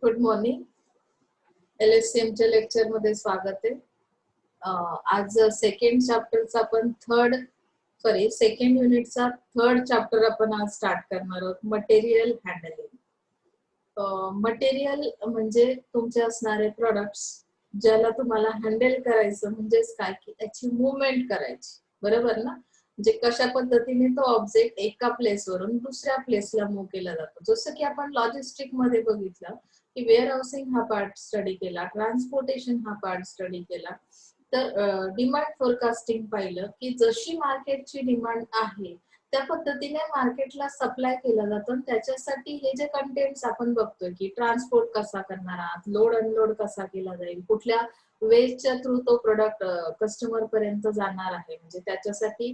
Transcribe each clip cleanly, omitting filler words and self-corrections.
Good morning. LSCMच्या lecture मध्ये स्वागत आहे. आज सेकंड चॅप्टरचा आपण सेकंड युनिटचा थर्ड चॅप्टर आपण आज स्टार्ट करणार आहोत. Material handling. मटेरियल म्हणजे तुमचे असणारे प्रोडक्ट्स ज्याला तुम्हाला हँडल करायचं, म्हणजेच काय की त्याची मूवमेंट करायची, बरोबर ना. म्हणजे कशा पद्धतीने तो ऑब्जेक्ट एका प्लेस वरून दुसऱ्या प्लेसला मूव्ह केला जातो. जसं की आपण लॉजिस्टिक मध्ये बघितलं की वेअर हाऊसिंग हा पार्ट स्टडी केला, ट्रान्सपोर्टेशन हा पार्ट स्टडी केला, तर डिमांड फोरकास्टिंग पाहिलं की जशी मार्केटची डिमांड आहे त्या पद्धतीने मार्केटला सप्लाय केला जातो. आणि त्याच्यासाठी हे जे कंटेंट्स आपण बघतोय की ट्रान्सपोर्ट कसा करणार आहात, लोड अनलोड कसा केला जाईल, कुठल्या वेजच्या थ्रू तो प्रोडक्ट कस्टमर पर्यंत जाणार आहे, म्हणजे त्याच्यासाठी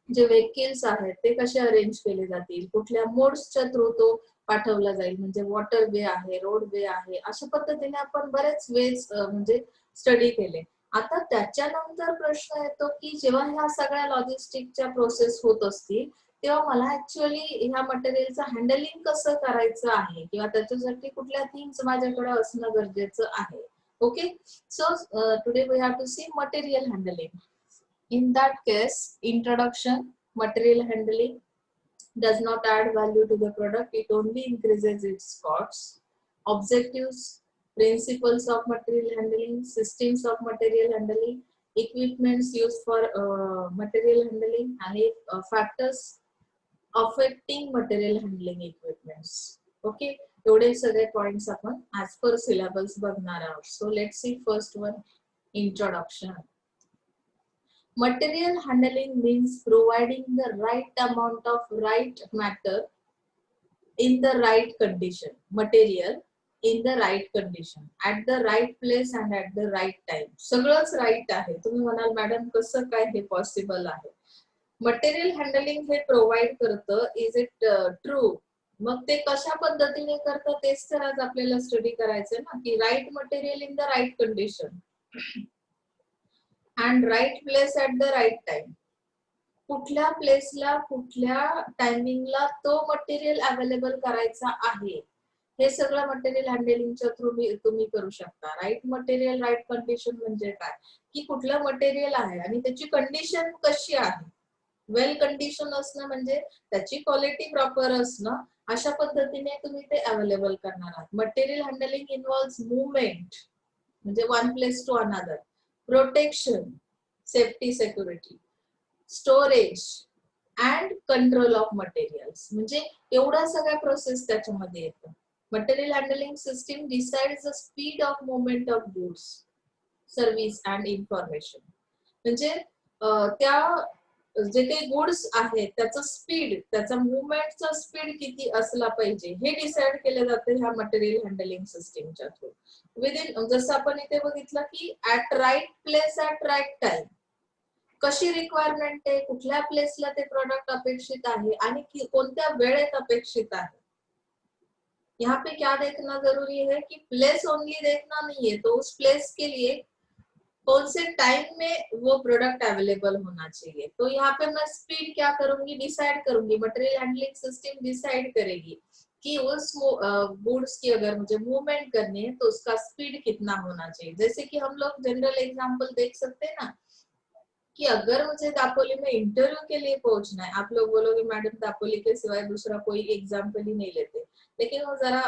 जे व्हेकल्स आहेत ते कसे अरेंज केले जातील, कुठल्या मोड्सच्या थ्रू तो पाठवला जाईल, म्हणजे वॉटर वे आहे, रोड वे आहे, अशा पद्धतीने आपण बरेच वेज म्हणजे स्टडी केले. आता त्याच्यानंतर प्रश्न येतो की जेव्हा ह्या सगळ्या लॉजिस्टिकच्या प्रोसेस होत असतील तेव्हा मला ऍक्च्युअली ह्या मटेरियलचं हँडलिंग कसं करायचं आहे किंवा त्याच्यासाठी कुठल्या थिंग्स माझ्याकडे असणं गरजेचं आहे. Okay, so today we have to see material handling. In that case, introduction, material handling does not add value to the product, it only increases its costs. Objectives, principles of material handling, systems of material handling, equipments used for material handling, and factors affecting material handling equipments. Okay, एवढे सगळे points आपण as per syllabus बघणार आहोत. So let's see first one, introduction. Material handling means providing the right amount of right matter in the right condition, material in the right condition, at the right place and at the right time. सगळंच right आहे. तुम्ही म्हणाल madam कसं काय हे possible आहे. Material handling हे provide करतं, is it true? मग ते कशा पद्धतीने करतं तेच तर आज आपल्याला स्टडी करायचं ना, की right material in the right condition and right place at the right time. कुठल्या प्लेसला कुठल्या टायमिंगला तो मटेरियल अवेलेबल करायचा आहे हे सगळं मटेरियल हँडलिंगच्या थ्रू तुम्ही करू शकता. राईट मटेरियल राईट कंडिशन म्हणजे काय की कुठलं मटेरियल आहे आणि त्याची कंडिशन कशी आहे. वेल कंडिशन असणं म्हणजे त्याची क्वालिटी प्रॉपर असणं, अशा पद्धतीने तुम्ही ते अवेलेबल करणार आहात. मटेरियल हँडलिंग इन्व्हॉल्व्स मूवमेंट म्हणजे one place to another, protection, safety security, storage and control of materials, म्हणजे एवढ्या सगळ्या प्रोसेस त्याच्यामध्ये येतं. Material handling system decides the speed of movement of goods, service and information, म्हणजे त्या जे काही गुड्स आहेत त्याचं स्पीड, त्याचा मूवमेंटचा स्पीड किती असला पाहिजे हे डिसाइड केलं जातं ह्या मटेरियल हँडलिंग सिस्टीमच्या थ्रू. विदिन, जसं आपण इथे बघितलं की at right place at right time, कशी रिक्वायरमेंट आहे, कुठल्या प्लेसला ते प्रोडक्ट अपेक्षित आहे आणि कोणत्या वेळेत अपेक्षित आहे. यहाँ पे क्या देखना जरूरी है कि प्लेस ओनली देखना नहीं है, तो उस प्लेस के लिए कौन से टाइम में वो प्रोडक्ट अवेलेबल होना चाहिए. तो यहाँ पे मैं स्पीड क्या करूंगी, डिसाइड करूंगी. मटेरियल हैंडलिंग सिस्टम डिसाइड करेगी कि उस गुड्स की अगर मुझे मूवमेंट करनी है तो उसका स्पीड कितना होना चाहिए. जैसे कि हम लोग जनरल एग्जांपल देख सकते हैं ना कि अगर मुझे दापोली में इंटरव्यू के लिए पहुंचना है, आप लोग बोलोगे मैडम दापोली के सिवाय दूसरा कोई एग्जाम्पल ही नहीं लेते, लेकिन वो जरा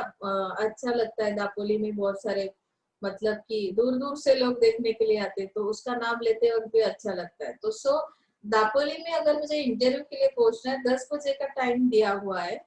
अच्छा लगता है. दापोली में बहुत सारे मतलब कि दूर दूर से लोग देखने के लिए आते, तो उसका नाम लेते वक्त भी अच्छा लगता है. तो सो दापोली में अगर मुझे इंटरव्यू के लिए पहुंचना है, 10 बजे का टाइम दिया हुआ है,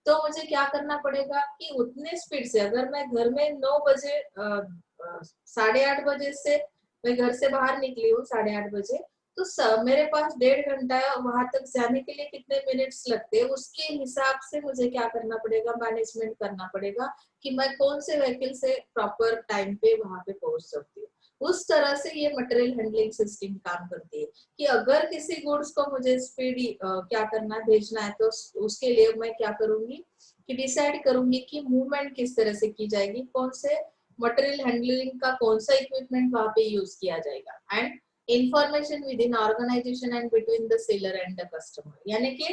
तो मुझे क्या करना पड़ेगा कि उतने स्पीड से, अगर मैं घर में 9 बजे 8:30 बजे से मैं घर से बाहर निकली हूँ 8:30 बजे, तो मेरे पास 1.5 घंटा वहां तक जाने के लिए कितने मिनट्स लगते हैं, उसके हिसाब से मुझे क्या करना पड़ेगा, मैनेजमेंट करना पड़ेगा कि मैं कौन से व्हीकल से प्रॉपर टाइम पे वहां पे पहुंच सकती हूँ. उस तरह से ये मटेरियल हैंडलिंग सिस्टम काम करती है कि अगर किसी गुड्स को मुझे स्पीड क्या करना, भेजना है, तो उसके लिए मैं क्या करूंगी कि डिसाइड करूंगी कि मूवमेंट किस तरह से की जाएगी, कौन से मटेरियल हैंडलिंग का कौन सा इक्विपमेंट वहां पे यूज किया जाएगा. And information within organization and between the seller and the customer, यानी कि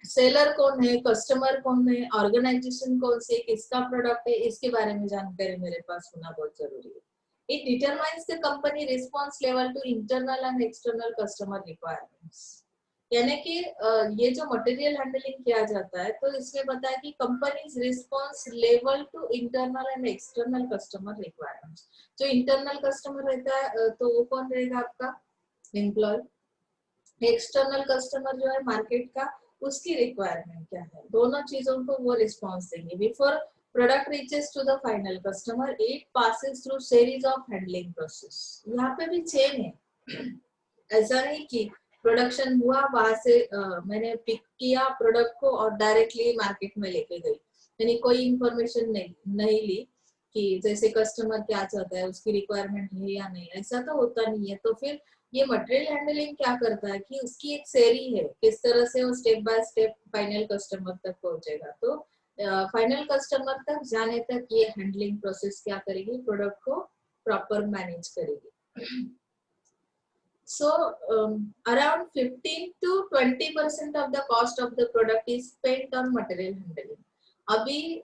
सेलर कौन है, कस्टमर कौन है, ऑर्गेनाइजेशन कौन सी है, किसका प्रोडक्ट है, इसके बारे में जानकारी मेरे पास होना बहुत जरूरी है. It determines the company response level to internal and external customer requirements. यानी कि ये जो मटेरियल हैंडलिंग किया जाता है तो इसमें बताया कि companies response level to internal and external customer requirements. जो इंटरनल कस्टमर रहता है तो वो कौन रहेगा आपका एम्प्लॉय. एक्सटर्नल कस्टमर जो है मार्केट का, उसकी रिक्वायरमेंट क्या है, दोनों चीजों को वो रिस्पॉन्स देंगे. Before product reaches to the final customer it passes through series of handling process. यहाँ पे भी चेन है. ऐसा नहीं कि प्रोडक्शन हुआ वहां से मैंने पिक किया प्रोडक्ट को और डायरेक्टली मार्केट में लेके गई, यानी कोई इंफॉर्मेशन नहीं ली कि जैसे कस्टमर क्या चाहता है, उसकी रिक्वायरमेंट है या नहीं, ऐसा तो होता नहीं है. तो फिर ये मटेरियल हैंडलिंग क्या करता है कि उसकी एक सेरी है, किस तरह से वो step by step final customer तक पहुंचेगा. तो फाइनल कस्टमर तक जाने तक ये हैंडलिंग प्रोसेस क्या करेगी, प्रोडक्ट को प्रॉपर मैनेज करेगी. So around 15 to 20% of the cost of the product is spent on material handling. अभी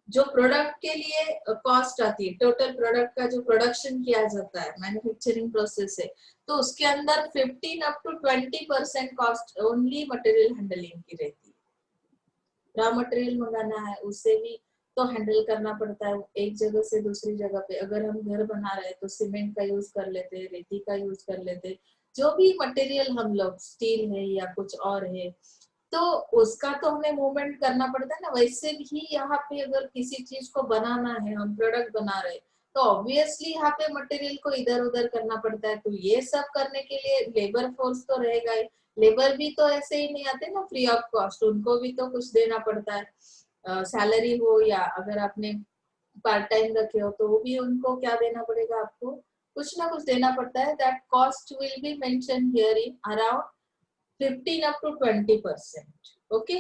जो प्रोडक्ट के लिए कॉस्ट आती है, टोटल प्रोडक्ट का जो प्रोडक्शन किया जाता है मैन्युफैक्चरिंग प्रोसेस है, तो उसके अंदर 15 up to 20% cost only material handling की रहती है. रॉ मटेरियल मंगाना है उसे भी तो हैंडल करना पड़ता है एक जगह से दूसरी जगह पे. अगर हम घर बना रहे हैं तो सीमेंट का यूज कर लेते हैं, रेती का यूज कर लेते हैं, जो भी मटेरियल हम लोग, स्टील है या कुछ और है, तो उसका तो हमें मूवमेंट करना पड़ता है ना. वैसे भी यहाँ पे अगर किसी चीज को बनाना है, हम प्रोडक्ट बना रहे तो ऑब्वियसली यहाँ पे मटेरियल को इधर उधर करना पड़ता है. तो ये सब करने के लिए लेबर फोर्स तो रहेगा ही. लेबर भी तो ऐसे ही नहीं आते ना फ्री ऑफ कॉस्ट, उनको भी तो कुछ देना पड़ता है. सैलरी हो या अगर आपने पार्ट टाइम रखे हो तो वो भी उनको क्या देना पड़ेगा, आपको कुछ ना कुछ देना पड़ता है. That cost will be mention here in around 15 up to 20%. Okay.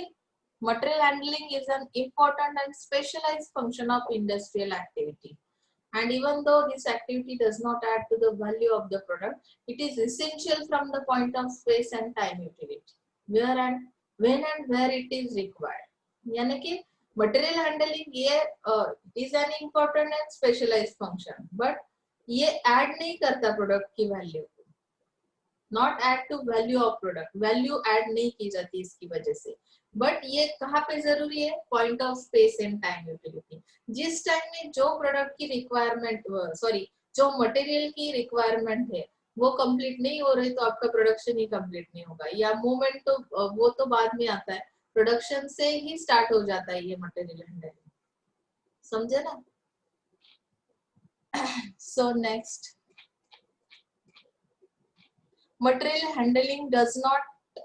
Material handling is an important and specialized function of industrial activity. And even though this activity does not add to the value of the product, it is essential from the point of space and time utility. Where and when and where it is required. यानी कि material handling ये is an important and specialized function, but ये add नहीं करता product की value. Not add to value of product, value add नहीं की जाती इसकी वजह से. बट ये कहाँ पे जरूरी है, point of space and time utility. जिस टाइम में जो प्रोडक्ट की रिक्वायरमेंट, सॉरी जो मटेरियल की रिक्वायरमेंट है वो कंप्लीट नहीं हो रही तो आपका प्रोडक्शन ही कंप्लीट नहीं होगा. या मूवमेंट तो वो तो बाद में आता है, प्रोडक्शन से ही स्टार्ट हो जाता है ये मटेरियल हैंडलिंग. समझे ना. So next, material handling does not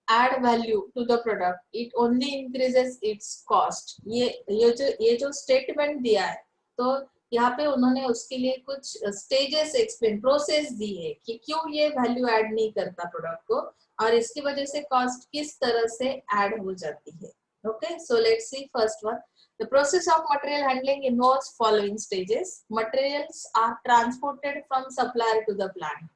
add value to the product, it only increases its cost. ये जो स्टेटमेंट दिया है तो यहाँ पे उन्होंने उसके लिए कुछ स्टेजेस एक्सप्लेन, प्रोसेस दी है कि क्यों ये वैल्यू ऐड नहीं करता प्रोडक्ट को और इसकी वजह से कॉस्ट किस तरह से ऐड हो जाती है. Okay, so let's see first one. The process of material handling involves following stages. Materials are transported from supplier to the plant.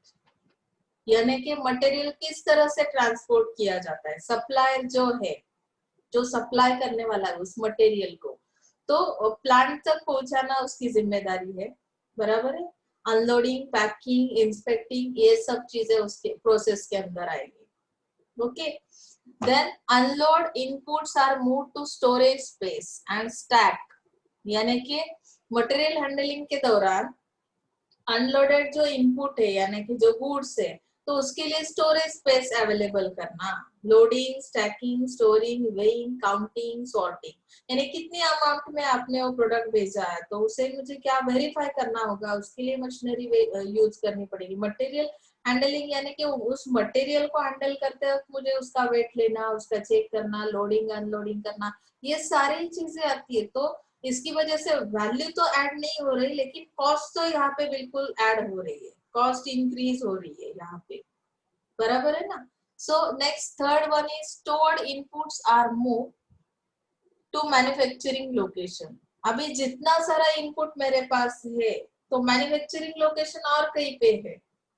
यानी कि मटेरियल किस तरह से ट्रांसपोर्ट किया जाता है, सप्लायर जो है, जो सप्लाई करने वाला है उस मटेरियल को, तो प्लांट तक पहुंचाना उसकी जिम्मेदारी है. बराबर है. अनलोडिंग, पैकिंग, इंस्पेक्टिंग, ये सब चीजें उसके प्रोसेस के अंदर आएगी. Okay. Then unload inputs are move to storage space and stack. यानी कि मटेरियल हैंडलिंग के दौरान अनलोडेड जो इनपुट है यानी कि जो गुड्स है तो उसके लिए स्टोरेज स्पेस अवेलेबल करना. Loading, stacking, storing, weighing, counting, sorting. यानी कितनी अमाउंट में आपने वो प्रोडक्ट भेजा है तो उसे मुझे क्या वेरीफाई करना होगा, उसके लिए मशीनरी यूज करनी पड़ेगी. मटेरियल हैंडलिंग यानी कि उस मटेरियल को हैंडल करते वक्त मुझे उसका वेट लेना, उसका चेक करना, लोडिंग अनलोडिंग करना, ये सारी चीजें आती है. तो इसकी वजह से वैल्यू तो ऐड नहीं हो रही लेकिन कॉस्ट तो यहाँ पे बिल्कुल ऐड हो रही है, कॉस्ट इंक्रीज हो रही है यहाँ पे. बराबर है ना. So next third one is stored inputs are move to manufacturing location. अभी जितना सारा इनपुट मेरे पास है तो मैन्युफैक्चरिंग लोकेशन और कहीं पे है,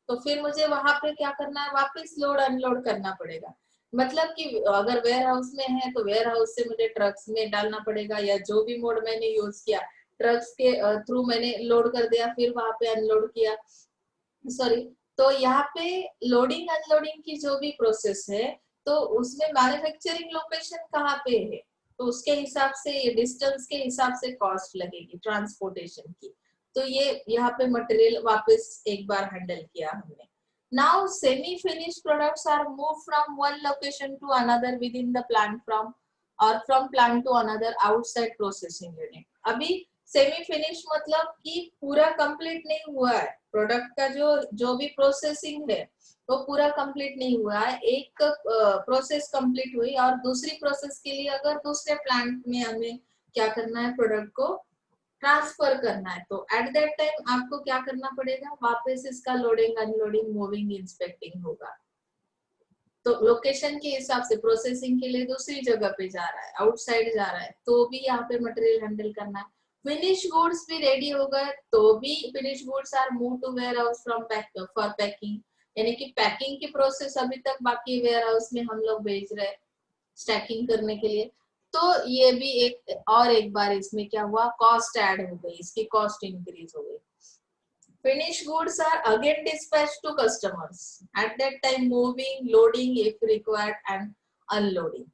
तो फिर मुझे वहां पे क्या करना है, वापस लोड अनलोड करना पड़ेगा। मतलब कि अगर वेयर हाउस में है तो वेयर हाउस से मुझे ट्रक्स में डालना पड़ेगा, या जो भी मोड मैंने यूज किया ट्रक्स के थ्रू मैंने लोड कर दिया, फिर वहां पे अनलोड किया, सॉरी। तो यहाँ पे लोडिंग अनलोडिंग की जो भी प्रोसेस है, तो उसमें मैन्युफैक्चरिंग लोकेशन कहाँ पे है, तो उसके हिसाब से ये डिस्टेंस के हिसाब से कॉस्ट लगेगी ट्रांसपोर्टेशन की। तो ये यहाँ पे मटेरियल वापस एक बार हैंडल किया हमने। Now semi finish products are move from one location to another within the plant from और from plant to another outside processing unit. अभी सेमी फिनिश मतलब कि पूरा कंप्लीट नहीं हुआ है, प्रोडक्ट का जो जो भी प्रोसेसिंग है वो पूरा कंप्लीट नहीं हुआ है, एक प्रोसेस कंप्लीट हुई और दूसरी प्रोसेस के लिए अगर दूसरे प्लांट में हमें क्या करना है, प्रोडक्ट को ट्रांसफर करना है, तो एट दैट टाइम आपको क्या करना पड़ेगा, वापस इसका लोडिंग अनलोडिंग मूविंग इंस्पेक्टिंग होगा। तो लोकेशन के हिसाब से प्रोसेसिंग के लिए दूसरी जगह पे जा रहा है, आउटसाइड जा रहा है, तो भी यहाँ पे मटेरियल हैंडल करना है। फिनिश गुड्स भी रेडी हो गए तो भी finish goods are move to warehouse from for packing, यानी कि पैकिंग की प्रोसेस अभी तक बाकी वेयर हाउस में हम लोग भेज रहे हैं स्टैकिंग करने के लिए। तो ये भी एक बार इसमें क्या हुआ, कॉस्ट ऐड हो गई, इसकी कॉस्ट इंक्रीज हो गई। Finished goods are again dispatched to customers. At that time, moving, loading if required, and unloading.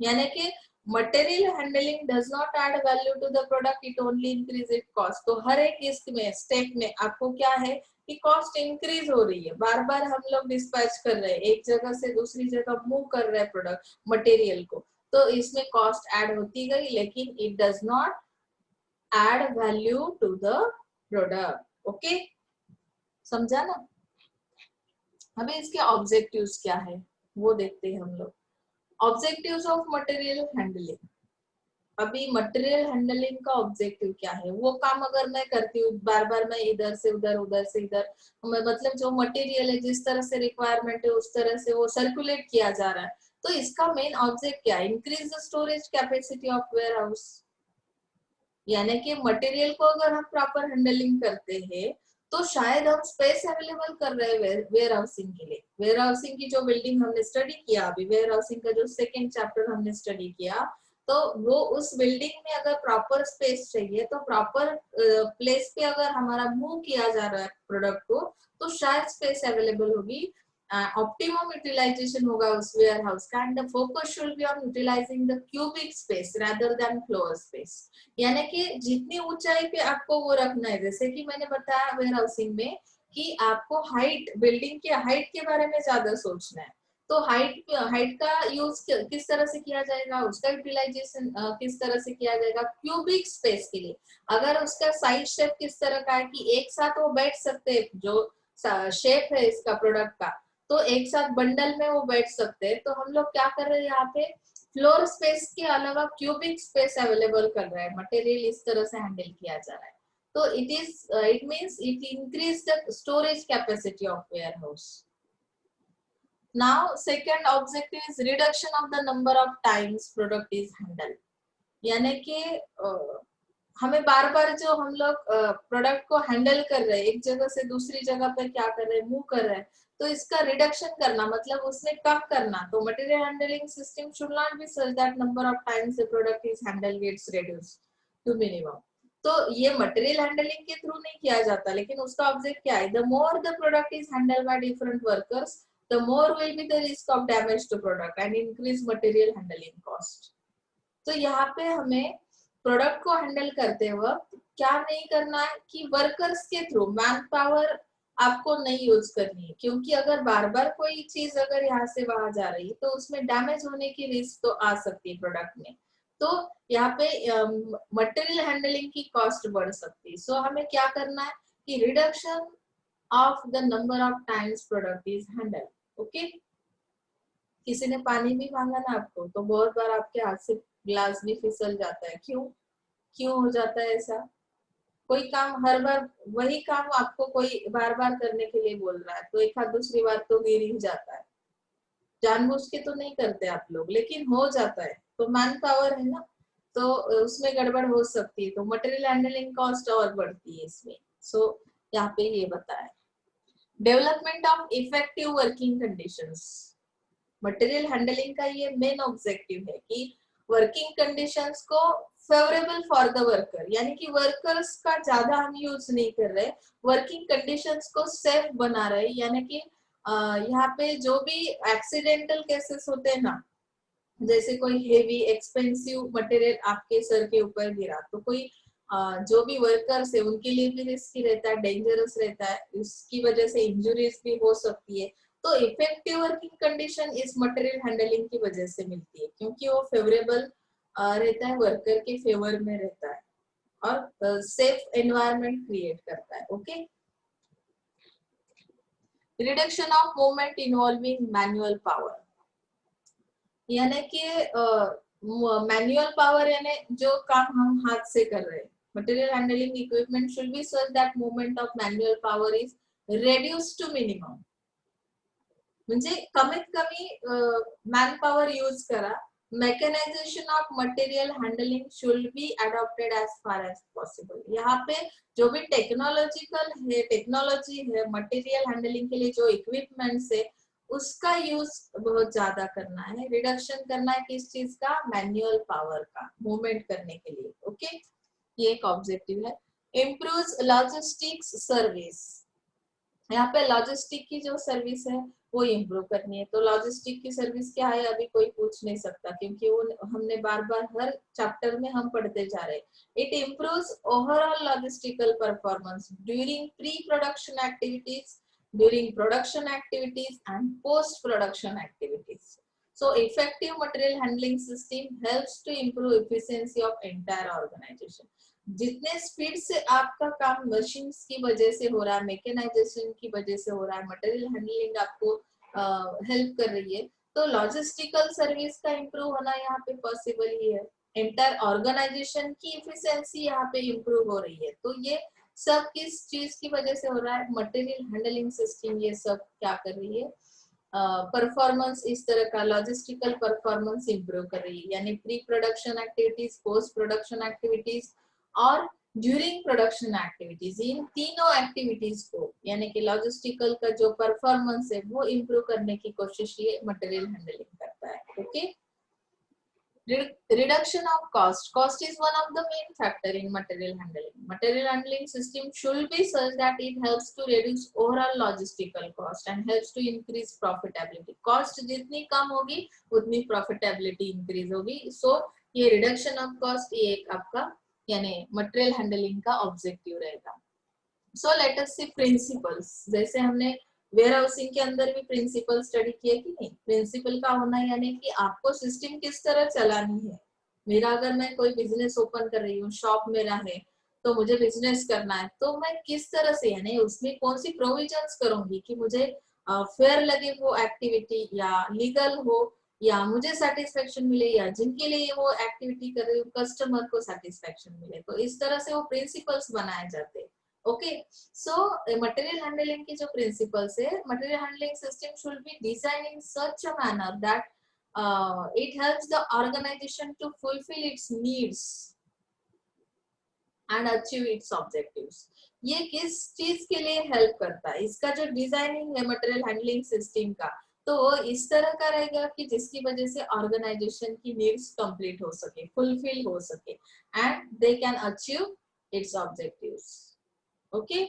यानी कि material handling does not add value to the product, it only increase it cost. तो हर एक इसमें step में आपको क्या है कि कॉस्ट इंक्रीज हो रही है, बार बार हम लोग डिस्पैच कर रहे हैं, एक जगह से दूसरी जगह मूव कर रहे हैं प्रोडक्ट मटेरियल को, तो इसमें कॉस्ट ऐड होती गई, लेकिन it does not add value to the product. Okay, समझा ना। हमें इसके ऑब्जेक्टिव्स क्या है वो देखते हैं हम लोग। ऑब्जेक्टिव्स ऑफ मटेरियल हैंडलिंग, अभी मटेरियल हैंडलिंग का ऑब्जेक्टिव क्या है, वो काम अगर मैं करती हूँ बार बार, मैं इधर से उधर उधर से इधर, मतलब जो मटेरियल है जिस तरह से रिक्वायरमेंट है उस तरह से वो सर्कुलेट किया जा रहा है, तो इसका मेन ऑब्जेक्ट क्या है, increase the storage capacity of warehouse. यानी कि मटेरियल को अगर हम प्रॉपर हैंडलिंग करते हैं तो शायद हम स्पेस अवेलेबल कर रहे हैं वेयर हाउसिंग के लिए। वेयर हाउसिंग की जो बिल्डिंग हमने स्टडी किया, अभी वेयर हाउसिंग का जो सेकेंड चैप्टर हमने स्टडी किया, तो वो उस बिल्डिंग में अगर प्रॉपर स्पेस चाहिए तो प्रॉपर प्लेस पे अगर हमारा मूव किया जा रहा है प्रोडक्ट को, तो शायद स्पेस अवेलेबल होगी, ऑप्टिमम यूटिलाइजेशन होगा उस वेयर हाउस का, and the focus should be on utilizing the cubic space rather than floor space. यानी कि जितनी ऊंचाई पे आपको वो रखना है, जैसे कि मैंने बताया वेयर हाउसिंग में कि आपको हाइट, बिल्डिंग की हाइट के बारे में ज्यादा सोचना है, तो हाइट का यूज किस तरह से किया जाएगा, उसका यूटिलाइजेशन किस तरह से किया जाएगा क्यूबिक स्पेस के लिए। अगर उसका साइज शेप किस तरह का है कि एक साथ वो बैठ सकते हैं, जो शेप है इसका प्रोडक्ट का, तो एक साथ बंडल में वो बैठ सकते हैं, तो हम लोग क्या कर रहे हैं यहाँ पे, फ्लोर स्पेस के अलावा क्यूबिक स्पेस अवेलेबल कर रहा है, मटेरियल इस तरह से हैंडल किया जा रहा है। तो it means it increase the storage capacity of warehouse. Now second objective is reduction of the number of times product is handled. यानी कि हमें बार बार जो हम लोग प्रोडक्ट को हैंडल कर रहे हैं, एक जगह से दूसरी जगह पे क्या कर रहे हैं, मूव कर रहे हैं, तो इसका रिडक्शन करना मतलब उसमें कम करना। तो material handling system should not be such that number of times the product is handled gets reduced to minimum. तो ये मटेरियल हैंडलिंग के थ्रू नहीं किया जाता, लेकिन उसका ऑब्जेक्ट क्या है, the more the product is handled by different workers, the more will be the risk of damage to product and increase material handling cost। तो यहाँ पे हमें प्रोडक्ट को हैंडल करते वक्त क्या नहीं करना है कि वर्कर्स के थ्रू मैन पावर आपको नहीं यूज करनी है, क्योंकि अगर बार बार कोई चीज अगर यहाँ से वहां जा रही है तो उसमें डैमेज होने की रिस्क तो आ सकती है प्रोडक्ट में, तो यहाँ पे मटेरियल हैंडलिंग की कॉस्ट बढ़ सकती है। सो हमें क्या करना है कि reduction of the number of times product is handle. Okay, किसी ने पानी भी मांगा ना आपको तो बहुत बार आपके हाथ से ग्लास भी फिसल जाता है, क्यों क्यों हो जाता है ऐसा, कोई काम हर बार वही काम आपको कोई बार बार करने के लिए बोल रहा है, तो एक हाथ दूसरी बार तो गिर ही जाता है, जानबूझ के तो नहीं करते आप लोग, लेकिन हो जाता है, तो मैन पावर है ना, तो उसमें गड़बड़ हो सकती है, तो मटेरियल हैंडलिंग कॉस्ट और बढ़ती है इसमें। सो यहाँ पे ये बताया। Development of effective working conditions, material handling का ये मेन ऑब्जेक्टिव है कि वर्किंग कंडीशंस को फेवरेबल फॉर द वर्कर, यानी कि वर्कर्स का ज्यादा हम यूज नहीं कर रहे, वर्किंग कंडीशंस को सेफ बना रहे, यानी कि यहाँ पे जो भी एक्सीडेंटल केसेस होते हैं ना, जैसे कोई हेवी एक्सपेंसिव मटेरियल आपके सर के ऊपर गिरा तो कोई जो भी वर्कर्स है उनके लिए भी रिस्की रहता है, डेंजरस रहता है, इसकी वजह से इंजुरीज भी हो सकती है। तो इफेक्टिव वर्किंग कंडीशन इस मटेरियल हैंडलिंग की वजह से मिलती है, क्योंकि वो फेवरेबल रहता है, वर्कर के फेवर में रहता है और सेफ एनवायरनमेंट क्रिएट करता है। Okay, reduction of movement involving manual power, यानी कि मैनुअल पावर यानी जो काम हम हाथ से कर रहे हैं, material handling equipment should be such that movement of manual power is reduce to minimum, म्हणजे कमीत कमी मॅन पॉवर यूज करा। Mechanization of material handling should be adopted as far as possible, यहाँ पे जो भी टेक्नोलॉजी है मटेरियल हैंडलिंग के लिए, जो इक्विपमेंट्स है उसका यूज बहुत ज्यादा करना है, रिडक्शन करना है किस चीज का, मैन्युअल पावर का, मूवमेंट करने के लिए। ओके, ये एक ऑब्जेक्टिव है। इम्प्रूव लॉजिस्टिक्स सर्विस, यहाँ पे लॉजिस्टिक की जो सर्विस है वो इम्प्रूव करनी है। तो लॉजिस्टिक की सर्विस क्या है अभी कोई पूछ नहीं सकता, क्योंकि वो हमने बार बार हर चैप्टर में हम पढ़ते जा रहे हैं। It improves overall logistical performance during pre production activities, during production activities and post production activities. So effective material handling system helps to improve efficiency of entire organization. जितने स्पीड से आपका काम मशीन की वजह से हो रहा है, मैकेनाइजेशन की वजह से हो रहा है, मटेरियल हैंडलिंग आपको हेल्प कर रही है, तो लॉजिस्टिकल सर्विस का इम्प्रूव होना यहाँ पे पॉसिबल ही है। एंटायर ऑर्गेनाइजेशन की इफिशिएंसी यहाँ पे इम्प्रूव हो रही है। तो ये सब किस चीज की वजह से हो रहा है, मटेरियल हैंडलिंग सिस्टम ये सब क्या कर रही है, परफॉर्मेंस इस तरह का लॉजिस्टिकल परफॉर्मेंस इंप्रूव कर रही है, यानी pre production activities, post production activities और ड्यूरिंग प्रोडक्शन एक्टिविटीज, इन तीनों एक्टिविटीज को यानी कि लॉजिस्टिकल का जो परफॉर्मेंस है वो इंप्रूव करने की कोशिश ये मटेरियल हैंडलिंग करता है। Okay, reduction of cost is one of the main factor in material handling system should be such that it helps to reduce overall logistical cost and helps to increase profitability, cost जितनी कम होगी उतनी profitability increase होगी। So ये reduction of cost ये एक आपका यानी material handling का objective रहेगा। So let us see principles, जैसे हमने वेयर हाउसिंग के अंदर भी प्रिंसिपल स्टडी किए कि नहीं, प्रिंसिपल का होना यानी कि आपको सिस्टम किस तरह चलानी है। मेरा अगर मैं कोई बिजनेस ओपन कर रही हूँ, शॉप मेरा है तो मुझे बिजनेस करना है, तो मैं किस तरह से यानी उसमें कौन सी प्रोविजंस करूंगी कि मुझे फेयर लगे वो एक्टिविटी, या लीगल हो, या मुझे सेटिस्फेक्शन मिले, या जिनके लिए वो एक्टिविटी कर रही हूँ कस्टमर को सेटिस्फेक्शन मिले। तो इस तरह से वो प्रिंसिपल्स बनाए जाते हैं। ओके, सो मटेरियल हैंडलिंग की जो प्रिंसिपल्स है, material handling system should be design in such a manner that it helps the organization to fulfil its needs and achieve its objectives. ये किस चीज के लिए हेल्प करता है, इसका जो डिजाइनिंग है मटेरियल हैंडलिंग सिस्टम का, तो वो इस तरह का रहेगा कि जिसकी वजह से ऑर्गेनाइजेशन की नीड्स कंप्लीट हो सके, फुलफिल हो सके and they can achieve its objectives. Okay,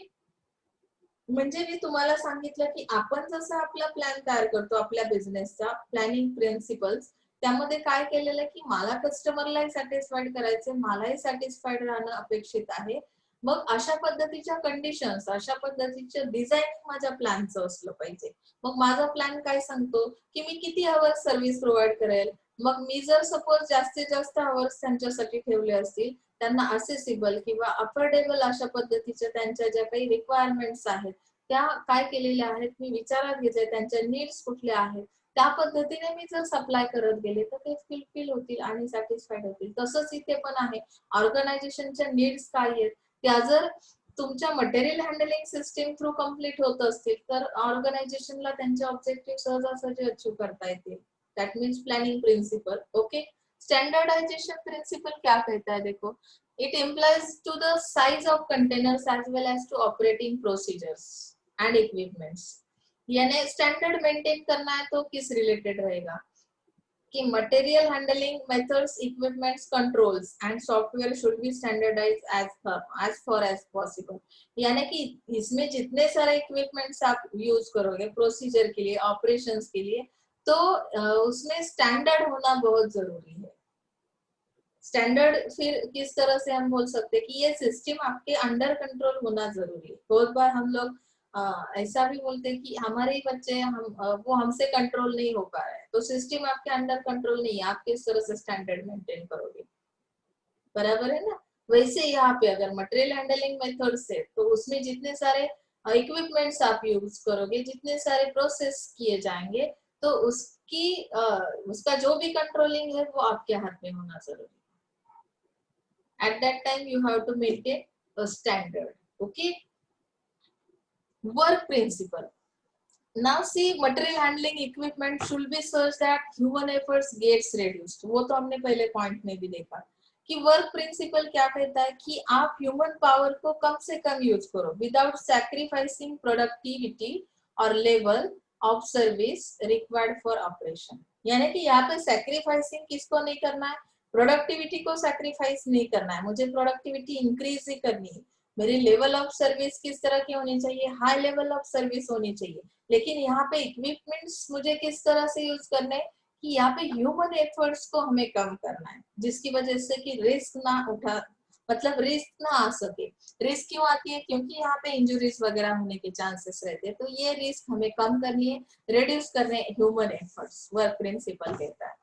म्हणजे मी तुम्हाला सांगितलं की आपण जसं आपला प्लॅन तयार करतो आपल्या बिझनेसचा प्लॅनिंग प्रिन्सिपल्स, त्यामध्ये काय केलेलं आहे की मला कस्टमरलाही सॅटिस्फाईड करायचे, मलाही सॅटिस्फाईड राहणं अपेक्षित आहे। मग अशा पद्धतीच्या कंडिशन्स, अशा पद्धतीचं डिझाईनिंग माझ्या प्लॅनचं असलं पाहिजे। मग माझा प्लॅन काय सांगतो की मी किती आवर्स सर्व्हिस प्रोव्हाइड करेल, मग मी जर सपोज जास्तीत जास्त आवर्स त्यांच्यासाठी ठेवले असतील, त्यांना असेसिबल किंवा अफोर्डेबल अशा पद्धतीच्या त्यांच्या ज्या काही रिक्वायरमेंट्स आहेत त्या काय केलेल्या आहेत मी विचारात घेते, त्यांच्या नीड्स कुठल्या आहेत त्या पद्धतीने मी जर सप्लाय करत गेले तर ते फुलफिल होतील आणि सॅटिस्फाईड होतील। तसंच इथे पण आहे, ऑर्गनायझेशनच्या नीड्स काय आहेत त्या जर तुमच्या material handling system through complete होत असतील तर ऑर्गनायझेशनला त्यांचे ऑब्जेक्टिव्ह सहजासहजी अचीव करता येतील। That means planning principle. Okay, standardization principle क्या कहता है, देखो it implies to the size of containers as well as to operating procedures। And equipments. यानी स्टैंडर्ड मेंटेन करना है तो किस रिलेटेड रहेगा कि material handling methods, equipments, controls and software should be standardized as far as possible. यानी कि इसमें जितने सारे इक्विपमेंट्स आप यूज करोगे प्रोसीजर के लिए, ऑपरेशंस के लिए, तो उसमें स्टैंडर्ड होना बहुत जरूरी है। स्टैंडर्ड फिर किस तरह से हम बोल सकते हैं कि ये सिस्टम आपके अंडर कंट्रोल होना जरूरी है। बहुत बार हम लोग ऐसा भी बोलते हैं कि हमारे ही बच्चे वो हमसे कंट्रोल नहीं हो पा रहे हैं, तो सिस्टम आपके अंडर कंट्रोल नहीं है, आप किस तरह से स्टैंडर्ड मेंटेन करोगे, बराबर है ना। वैसे यहाँ पे अगर मटेरियल हैंडलिंग मेथड्स है तो उसमें जितने सारे इक्विपमेंट्स आप यूज करोगे, जितने सारे प्रोसेस किए जाएंगे, तो उसका जो भी कंट्रोलिंग है वो आपके हाथ में होना जरूरी है। At that time you have to maintain a standard. Okay, work principle. Now see, material handling equipment should be such that human efforts gets reduced. वो तो हमने पहले पॉइंट में भी देखा कि वर्क प्रिंसिपल क्या कहता है कि आप ह्यूमन पावर को कम से कम यूज करो विदाउट सैक्रिफाइसिंग प्रोडक्टिविटी और level of service required for operation. यानी कि यहाँ पे सैक्रिफाइसिंग किसको नहीं करना है, प्रोडक्टिविटी को सैक्रिफाइस नहीं करना है, मुझे प्रोडक्टिविटी इंक्रीज ही करनी है। मेरी लेवल ऑफ सर्विस किस तरह की होनी चाहिए, हाई लेवल ऑफ सर्विस होनी चाहिए। लेकिन यहाँ पे इक्विपमेंट्स मुझे किस तरह से यूज करने हैं कि यहाँ पे ह्यूमन एफर्ट्स को हमें कम करना है, जिसकी वजह से कि रिस्क ना उठा, मतलब रिस्क ना आ सके। रिस्क क्यों आती है, क्योंकि यहाँ पे इंजुरीज वगैरह होने के चांसेस रहते हैं, तो ये रिस्क हमें कम करनी है, रिड्यूस करने ह्यूमन एफर्ट्स, वर्क प्रिंसिपल कहता है।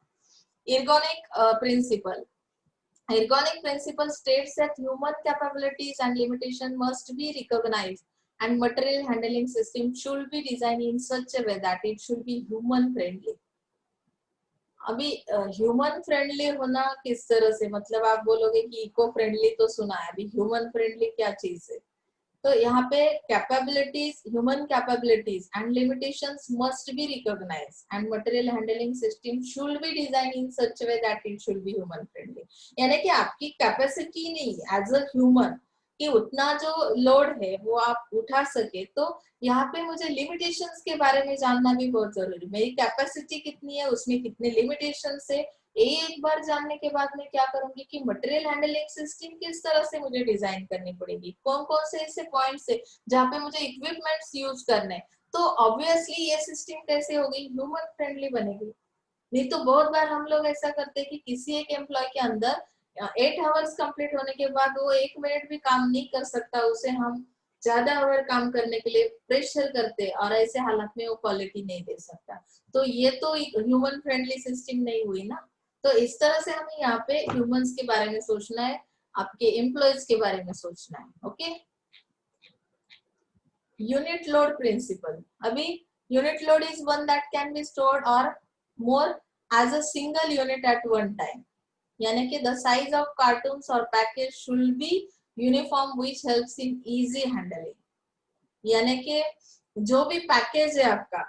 एर्गोनिक principal, ergonic principle states that human capabilities and limitation must be recognized and material handling system should be designed in such a way that it should be human friendly। अभी human friendly होना किस तरह से, मतलब आप बोलोगे कि eco friendly तो सुना है, अभी ह्यूमन फ्रेंडली क्या चीज है। तो यहाँ पे capabilities, human capabilities and limitations must be recognized and material handling system should be design in such way that it should be human friendly. यानी कि आपकी कैपेसिटी नहीं एज अ ह्यूमन कि उतना जो लोड है वो आप उठा सके, तो यहाँ पे मुझे लिमिटेशंस के बारे में जानना भी बहुत जरूरी है। मेरी कैपेसिटी कितनी है, उसमें कितने लिमिटेशंस है, एक बार जानने के बाद मैं क्या करूंगी कि मटेरियल हैंडलिंग सिस्टम किस तरह से मुझे डिजाइन करनी पड़ेगी, कौन कौन से ऐसे पॉइंट्स है जहाँ पे मुझे इक्विपमेंट्स यूज करने, तो ऑब्वियसली ये सिस्टम कैसे होगी, ह्यूमन फ्रेंडली बनेगी। नहीं तो बहुत बार हम लोग ऐसा करते हैं कि किसी एक एम्प्लॉय के अंदर 8 आवर्स कंप्लीट होने के बाद वो 1 मिनट भी काम नहीं कर सकता, उसे हम ज्यादा आवर काम करने के लिए प्रेशर करते और ऐसे हालत में वो क्वालिटी नहीं दे सकता, तो ये तो ह्यूमन फ्रेंडली सिस्टम नहीं हुई ना। तो इस तरह से हमें यहाँ पे ह्यूमंस के बारे में सोचना है, आपके एम्प्लॉयज के बारे में सोचना है। Okay, unit load principle. अभी unit load is one that can be stored और more as a single unit at one time। यानी कि the size of cartoons or package should be uniform which helps in easy handling। यानी कि जो भी package है आपका,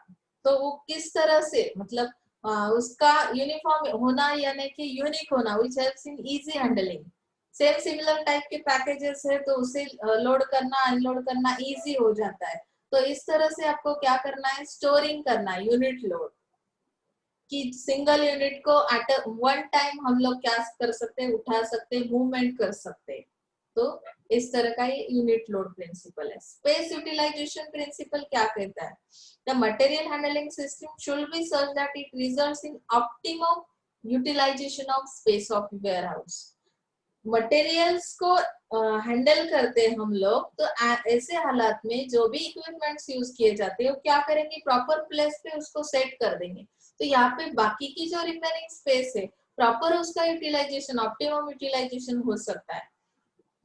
तो वो किस तरह से, मतलब उसका यूनिफॉर्म होना, यानी कि यूनिक होना, which helps in easy handling। Same similar type के पैकेजेस है तो उसे लोड करना अनलोड करना इजी हो जाता है। तो इस तरह से आपको क्या करना है, स्टोरिंग करना है यूनिट लोड, कि सिंगल यूनिट को एट वन टाइम हम लोग क्या कर सकते हैं, उठा सकते हैं, मूवमेंट कर सकते हैं। तो इस तरह का ये यूनिट लोड प्रिंसिपल है। स्पेस यूटिलाइजेशन प्रिंसिपल क्या कहता है, the material handling system should be such that it results in optimum utilization of space of warehouse. Materials को हैंडल करते हैं हम लोग, तो ऐसे हालात में जो भी इक्विपमेंट्स यूज किए जाते हैं वो क्या करेंगे, प्रॉपर प्लेस पे उसको सेट कर देंगे। तो यहाँ पे बाकी की जो रिमेनिंग स्पेस है प्रॉपर उसका यूटिलाइजेशन, ऑप्टिमम यूटिलाइजेशन हो सकता है।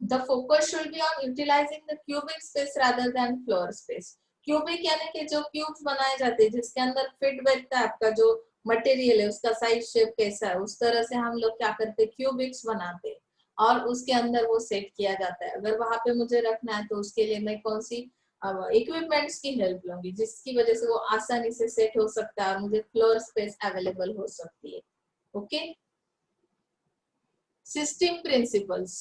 The focus should be on utilizing the cubic space rather than floor space। Cubic यानी कि जो क्यूब्स बनाए जाते हैं जिसके अंदर फिट बैठता है आपका जो मटेरियल है, उसका साइज शेप कैसा है, उस तरह से हम लोग क्या करते हैं, क्यूबिक्स बनाते हैं और उसके अंदर वो सेट किया जाता है। अगर वहां पे मुझे रखना है तो उसके लिए मैं कौन सी इक्विपमेंट्स की हेल्प लूंगी, जिसकी वजह से वो आसानी से सेट हो सकता है और मुझे फ्लोर स्पेस अवेलेबल हो सकती है। Okay, system principles.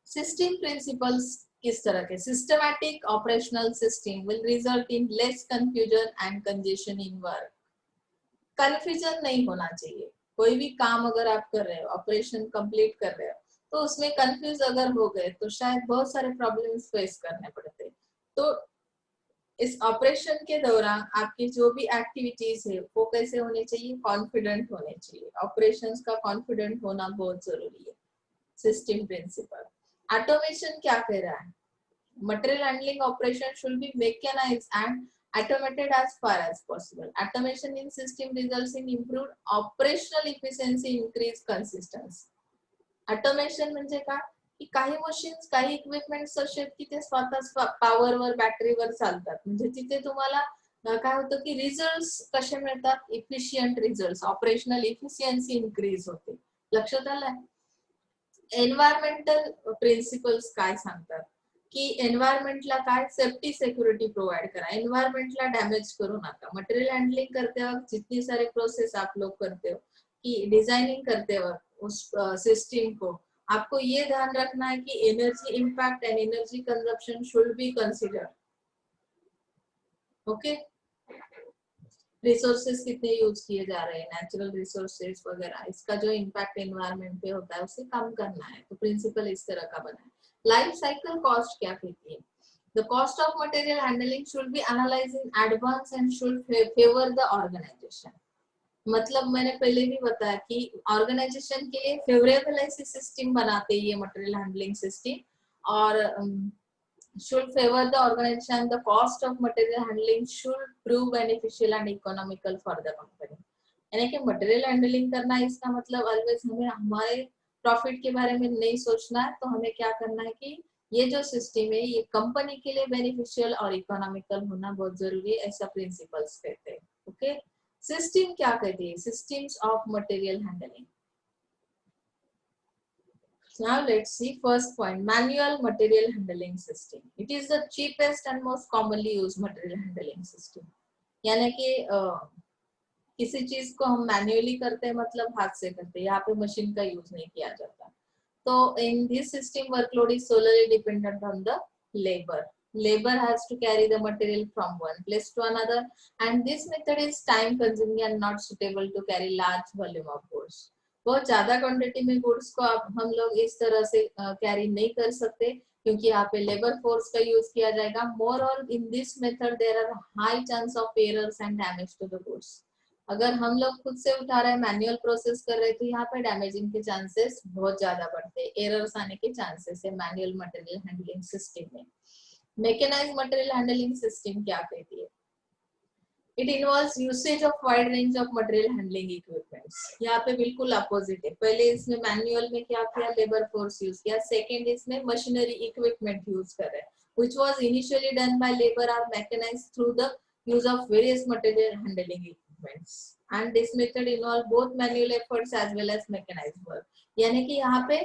System principles किस तरह के systematic operational system will result in less confusion and congestion in work. Confusion नहीं होना चाहिए। कोई भी काम अगर आप कर रहे हो, ऑपरेशन कंप्लीट कर रहे हो, तो उसमें कंफ्यूज अगर हो गए तो शायद बहुत सारे प्रॉब्लम्स फेस करने पड़ते। तो इस ऑपरेशन के दौरान आपकी जो भी एक्टिविटीज है वो कैसे होनी चाहिए, कॉन्फिडेंट होने चाहिए। ऑपरेशंस का कॉन्फिडेंट होना बहुत जरूरी है। सिस्टम प्रिंसिपल ऑटोमेशन क्या कह रहा है, material handling operation should be mechanized and automated as far as possible. Automation in system results in improved operational efficiency, increased consistency. Automation म्हणजे काय की काही मशीन्स, काही इक्विपमेंट्स असे आहेत की ते स्वतः पॉवरवर, बॅटरीवर चालतात. म्हणजे तिथे तुम्हाला काय होतं की रिझल्ट्स कसे मिळतात, efficient results, operational efficiency increase होते. लक्षात आलं. एन्व्हायरमेंटल प्रिन्सिपल्स काय सांगतात की एन्व्हायरमेंटला काय सेफ्टी सिक्युरिटी प्रोवाइड करा, एन्वायरमेंटला डैमेज करो नका। मटेरियल हैंडलिंग करते वक्त जितनी सारे प्रोसेस आप लोग करते हो कि डिजाइनिंग करते वक्त उस सिस्टम को आपको ये ध्यान रखना है कि energy impact and energy consumption should be considered. Okay, resources कितने यूज किए जा रहे हैं, नेचुरल रिसोर्सेस वगैरह, इसका जो इम्पैक्ट एनवायरमेंट पे होता है उसे कम करना है। तो प्रिंसिपल इस तरह का बना है। लाइफ साइकिल कॉस्ट क्या कहती है, the cost of material handling should be analyze in advance and should favour the organization. मतलब मैंने पहले भी बताया कि ऑर्गेनाइजेशन के लिए फेवरेबल ऐसी सिस्टम बनाते हैं ये मटेरियल हैंडलिंग सिस्टम, और should favor the organization. The cost of material handling should prove beneficial and economical for the company. यानी कि मटेरियल हैंडलिंग करना है इसका मतलब ऑलवेज हमें हमारे प्रॉफिट के बारे में नहीं सोचना है। तो हमें क्या करना है कि ये जो सिस्टम है ये कंपनी के लिए बेनिफिशियल और इकोनॉमिकल होना बहुत जरूरी है, ऐसा प्रिंसिपल्स कहते हैं। ओके, सिस्टम क्या कहती है, systems of material handling. Now let's see first point, manual material handling system. It is the cheapest and most commonly used material handling system. यानी कि किसी चीज को हम मैन्युअली करते हैं मतलब हाथ से करते हैं, यहाँ पे मशीन का यूज नहीं किया जाता। तो in this system workload is solely dependent on the labor. Labor has to carry the material from one place to another, and this method is time consuming and not suitable to carry large volume of goods. बहुत ज्यादा quantity में goods को आप हम लोग इस तरह से कैरी नहीं कर सकते क्योंकि यहाँ पे लेबर फोर्स का यूज किया जाएगा। More on in this method there are high chance of errors and damage to the goods. अगर हम लोग खुद से उठा रहे हैं, मैनुअल प्रोसेस कर रहे हैं, तो यहाँ पे डैमेजिंग के चांसेस बहुत ज्यादा बढ़ते हैं, एरर्स आने के चांसेस है मैनुअल मटेरियल हैंडलिंग सिस्टम में। मैकेनाइज्ड मटेरियल हैंडलिंग सिस्टम क्या कहती है, It involves usage of wide range of material handling equipments. यहाँ पे बिल्कुल अपोजिट है। पहले इसमें मैनुअल में क्या किया, लेबर फोर्स यूज किया। सेकेंड इसमें मशीनरी इक्विपमेंट यूज कर रहे हैं, which was initially done by labor or mechanized through the use of various material handling equipments. And this method involve both manual efforts as well as mechanized work. यानी कि यहाँ पे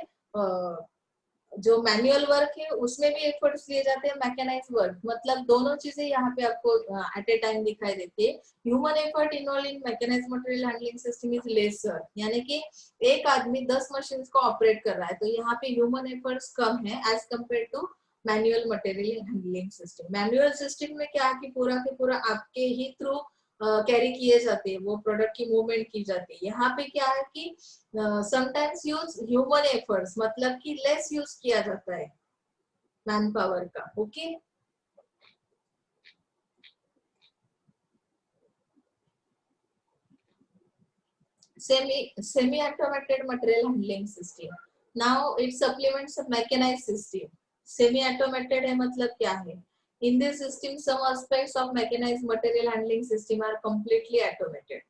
जो manual work है उसमें भी एफर्ट्स लिए जाते हैं, मैकेनाइज वर्क मतलब दोनों चीजें यहाँ पे आपको एट ए टाइम दिखाई देती है। Human effort involve in mechanise material handling system is lesser, यानी कि एक आदमी 10 मशीन्स को ऑपरेट कर रहा है, तो यहाँ पे ह्यूमन एफर्ट्स कम है as compare to manual material handling system. Manual system में क्या है कि पूरा के पूरा आपके ही थ्रू कैरी किए जाते हैं, वो प्रोडक्ट की मूवमेंट की जाती है। यहाँ पे क्या है कि समटाइम्स यूज ह्यूमन एफर्ट्स मतलब कि लेस यूज किया जाता है मैन पावर का। Okay, semi automated material handling system, now it supplements a mechanized system। semi automated है मतलब क्या है, in this system some aspects of mechanized material handling system are completely automated।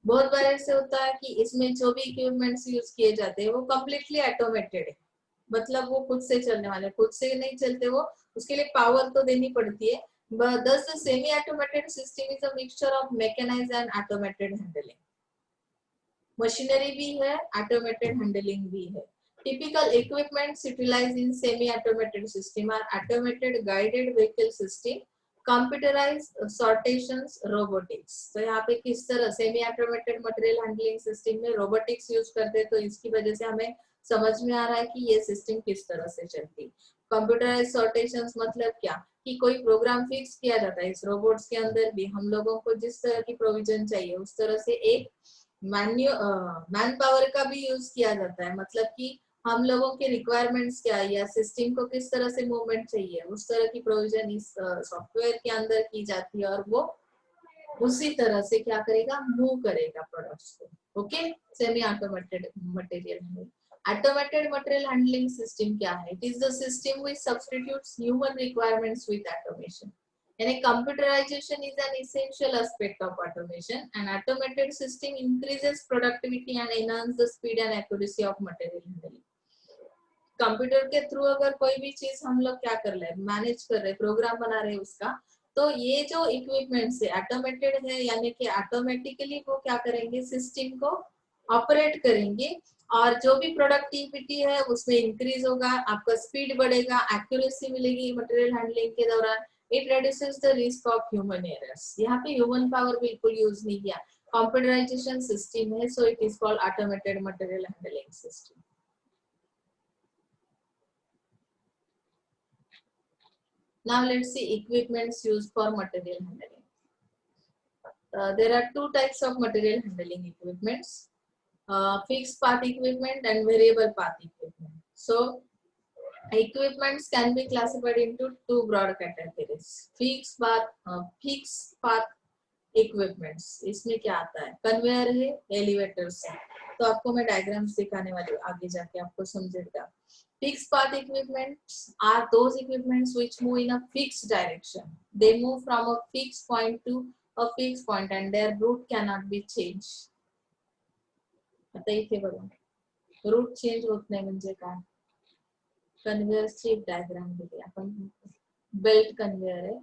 बहुत बार ऐसे होता है कि इसमें जो भी इक्विपमेंट्स यूज किए जाते हैं वो कम्प्लीटली ऑटोमेटेड है, मतलब वो खुद से चलने वाले, खुद से नहीं चलते, वो उसके लिए पावर तो देनी पड़ती है। Thus the semi automated system is a mixture of mechanized and automated handling। Machinery भी है, ऑटोमेटेड हैंडलिंग भी है। Typical equipments utilised in semi automated system are automated guided vehicle system, computerised sortations, robotics. तो यहाँ पे किस तरह semi automated material handling system में रोबोटिक्स यूज करते हैं, तो इसकी वजह से हमें समझ में आ रहा है कि ये सिस्टम किस तरह से चलती। कंप्यूटराइज सॉर्टेशंस मतलब क्या कि कोई प्रोग्राम फिक्स किया जाता है। इस रोबोट्स के अंदर भी हम लोगों को जिस तरह की प्रोविजन चाहिए उस तरह से एक मैन पावर का भी यूज किया जाता है। मतलब कि हम लोगों के रिक्वायरमेंट्स क्या है या सिस्टम को किस तरह से मूवमेंट चाहिए उस तरह की प्रोविजन इस सॉफ्टवेयर के अंदर की जाती है और वो उसी तरह से क्या करेगा, मूव करेगा प्रोडक्ट्स को। Okay, semi automated material handling. Automated material handling system क्या है? It is the system which substitutes human requirements with automation. यानी computerization is an essential aspect of automation. An automated system increases productivity and enhances the speed and accuracy of material handling. Computer के through अगर कोई भी चीज हम लोग क्या कर रहे हैं, मैनेज कर रहे हैं, प्रोग्राम बना रहे हैं उसका, तो ये जो इक्विपमेंट है ऑटोमेटेड है, यानी कि ऑटोमेटिकली वो क्या करेंगे, सिस्टम को ऑपरेट करेंगे और जो भी प्रोडक्टिविटी है उसमें इंक्रीज होगा, आपका स्पीड बढ़ेगा, एक्यूरेसी मिलेगी मटेरियल हैंडलिंग के दौरान। It reduces the risk of human errors. यहाँ पे ह्यूमन पावर बिल्कुल यूज नहीं किया, कंप्यूटराइजेशन सिस्टम है, so it is called automated material handling system. Now let's see equipments used for material handling. There are two types of material handling equipments, fixed path equipment and variable path equipment. So equipments can be classified into two broad categories. Fixed path equipments, इसमें क्या आता है, conveyor है, elevators है। तो आपको मैं diagrams दिखाने वाली हूँ, आगे जाके आपको समझेगा। Fixed path equipments are those equipments which move in a fixed direction. They move from a fixed point to a fixed point and their route cannot be changed. आता इथे बघा, रूट चेंज होत नाही म्हणजे काय, कन्वेयरची डायग्राम दिली आपण। Belt conveyor है,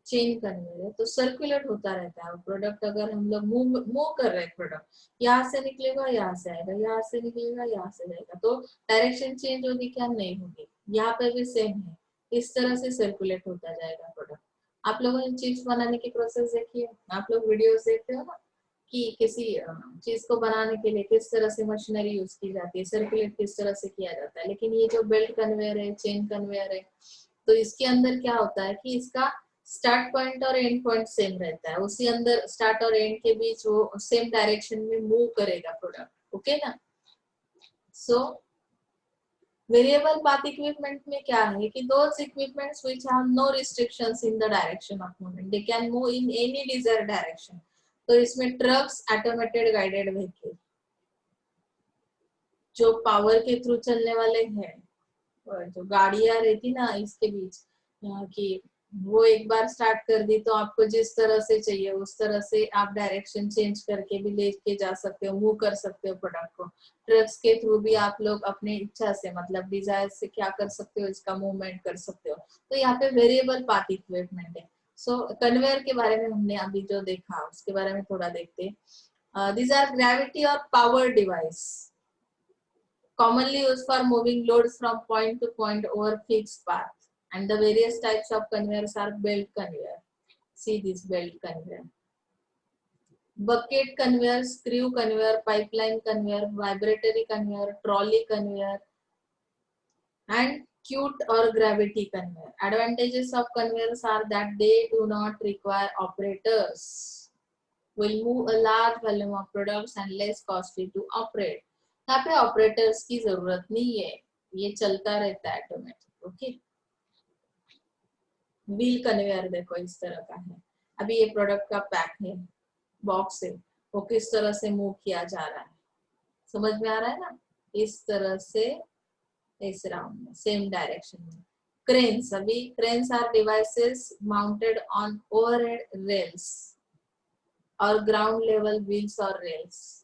चेन कन्वेयर है, तो सर्कुलेट होता रहता है प्रोडक्ट। अगर हम लोग मूव कर रहे हैं, प्रोडक्ट यहाँ से निकलेगा, यहाँ से आएगा, यहाँ से निकलेगा, यहाँ से जाएगा, तो डायरेक्शन चेंज होगी क्या, नहीं होगी। यहाँ पे भी सेम है, इस तरह से सर्कुलेट होता जाएगा प्रोडक्ट। आप लोगों ने चिप्स बनाने की प्रोसेस देखी है, आप लोग वीडियोस देखते हो ना कि किसी चीज को बनाने के लिए किस तरह से मशीनरी यूज की जाती है, सर्कुलेट किस तरह से किया जाता है। लेकिन ये जो बेल्ट कन्वेयर है, चेन कन्वेयर है, तो इसके अंदर क्या होता है कि इसका स्टार्ट पॉइंट और एंड पॉइंट सेम रहता है, उसी अंदर स्टार्ट और एंड के बीच वो सेम डायरेक्शन में मूव करेगा प्रोडक्ट। ओके ना। सो वेरिएबल पाथ इक्विपमेंट में क्या है कि those equipments which have no restrictions in the direction of movement, they can move in any desired direction. तो इसमें ट्रक्स, ऑटोमेटेड गाइडेड व्हीकल जो पावर के थ्रू चलने वाले हैं, जो गाड़ियां रहती ना इसके बीच कि वो एक बार स्टार्ट कर दी तो आपको जिस तरह से चाहिए उस तरह से आप डायरेक्शन चेंज करके भी लेके जा सकते हो, मूव कर सकते हो प्रोडक्ट को। ट्रक्स के थ्रू भी आप लोग अपने इच्छा से, मतलब डिजायर से क्या कर सकते हो, इसका मूवमेंट कर सकते हो। तो यहाँ पे वेरिएबल पाथ इक्विपमेंट है। सो कन्वेयर के बारे में हमने अभी जो देखा उसके बारे में थोड़ा देखते हैं। दीज आर ग्रेविटी और power device commonly used for moving loads from point to point over fixed path, and the various types of conveyors are belt conveyor. See this belt conveyor, bucket conveyor, screw conveyor, pipeline conveyor, vibratory conveyor, trolley conveyor, and cute or gravity conveyor. Advantages of conveyors are that they do not require operators, will move a large volume of products and less costly to operate. यहाँ पे operators की जरूरत नहीं है, ये चलता रहता है ऑटोमेटिक। ओके, व्हील कन्वेयर देखो इस तरह का है। अभी ये प्रोडक्ट का पैक है, बॉक्स है, वो किस तरह से मूव किया जा रहा है, समझ में आ रहा है ना, इस तरह से इस राउंड में सेम डायरेक्शन में। क्रेन्स, अभी cranes are devices mounted on overhead rails और ग्राउंड लेवल व्हील्स और रेल्स।